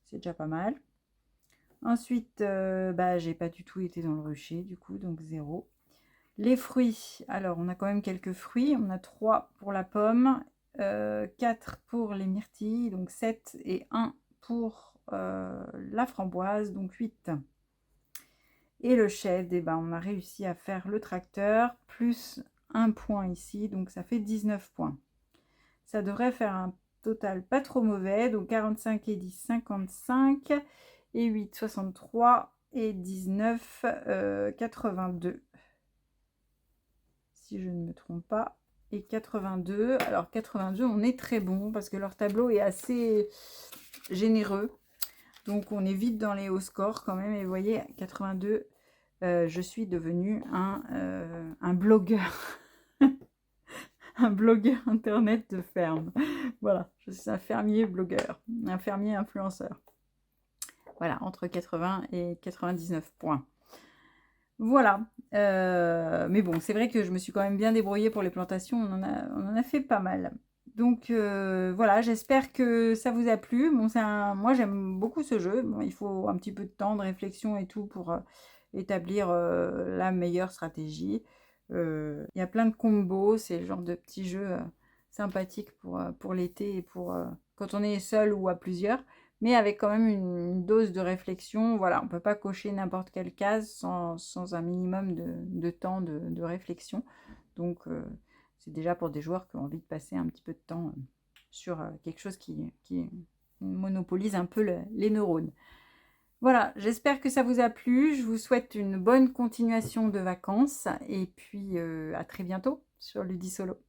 C'est déjà pas mal. Ensuite, j'ai pas du tout été dans le rucher, du coup, donc 0. Les fruits, alors on a quand même quelques fruits. On a 3 pour la pomme, 4 pour les myrtilles, donc 7 et 1 pour la framboise, donc 8. Et le chèvre, on a réussi à faire le tracteur, plus 1 point ici, donc ça fait 19 points. Ça devrait faire un total pas trop mauvais, donc 45 et 10, 55. et 8, 63 et 19, 82. Si je ne me trompe pas. Et 82. Alors 82, on est très bon parce que leur tableau est assez généreux. Donc on est vite dans les hauts scores quand même. Et vous voyez, 82, je suis devenue un blogueur. Un blogueur internet de ferme. Voilà, je suis un fermier blogueur, un fermier influenceur. Voilà, entre 80 et 99 points. Voilà, mais bon, c'est vrai que je me suis quand même bien débrouillée pour les plantations, on en a fait pas mal. Donc voilà, j'espère que ça vous a plu. Bon, moi j'aime beaucoup ce jeu. Bon, il faut un petit peu de temps, de réflexion et tout pour établir la meilleure stratégie. Il y a plein de combos, c'est le genre de petit jeu sympathique pour l'été et pour quand on est seul ou à plusieurs, mais avec quand même une dose de réflexion. Voilà, on ne peut pas cocher n'importe quelle case sans un minimum de temps de réflexion. Donc, c'est déjà pour des joueurs qui ont envie de passer un petit peu de temps sur quelque chose qui monopolise un peu les neurones. Voilà, j'espère que ça vous a plu. Je vous souhaite une bonne continuation de vacances et puis à très bientôt sur Ludisolo.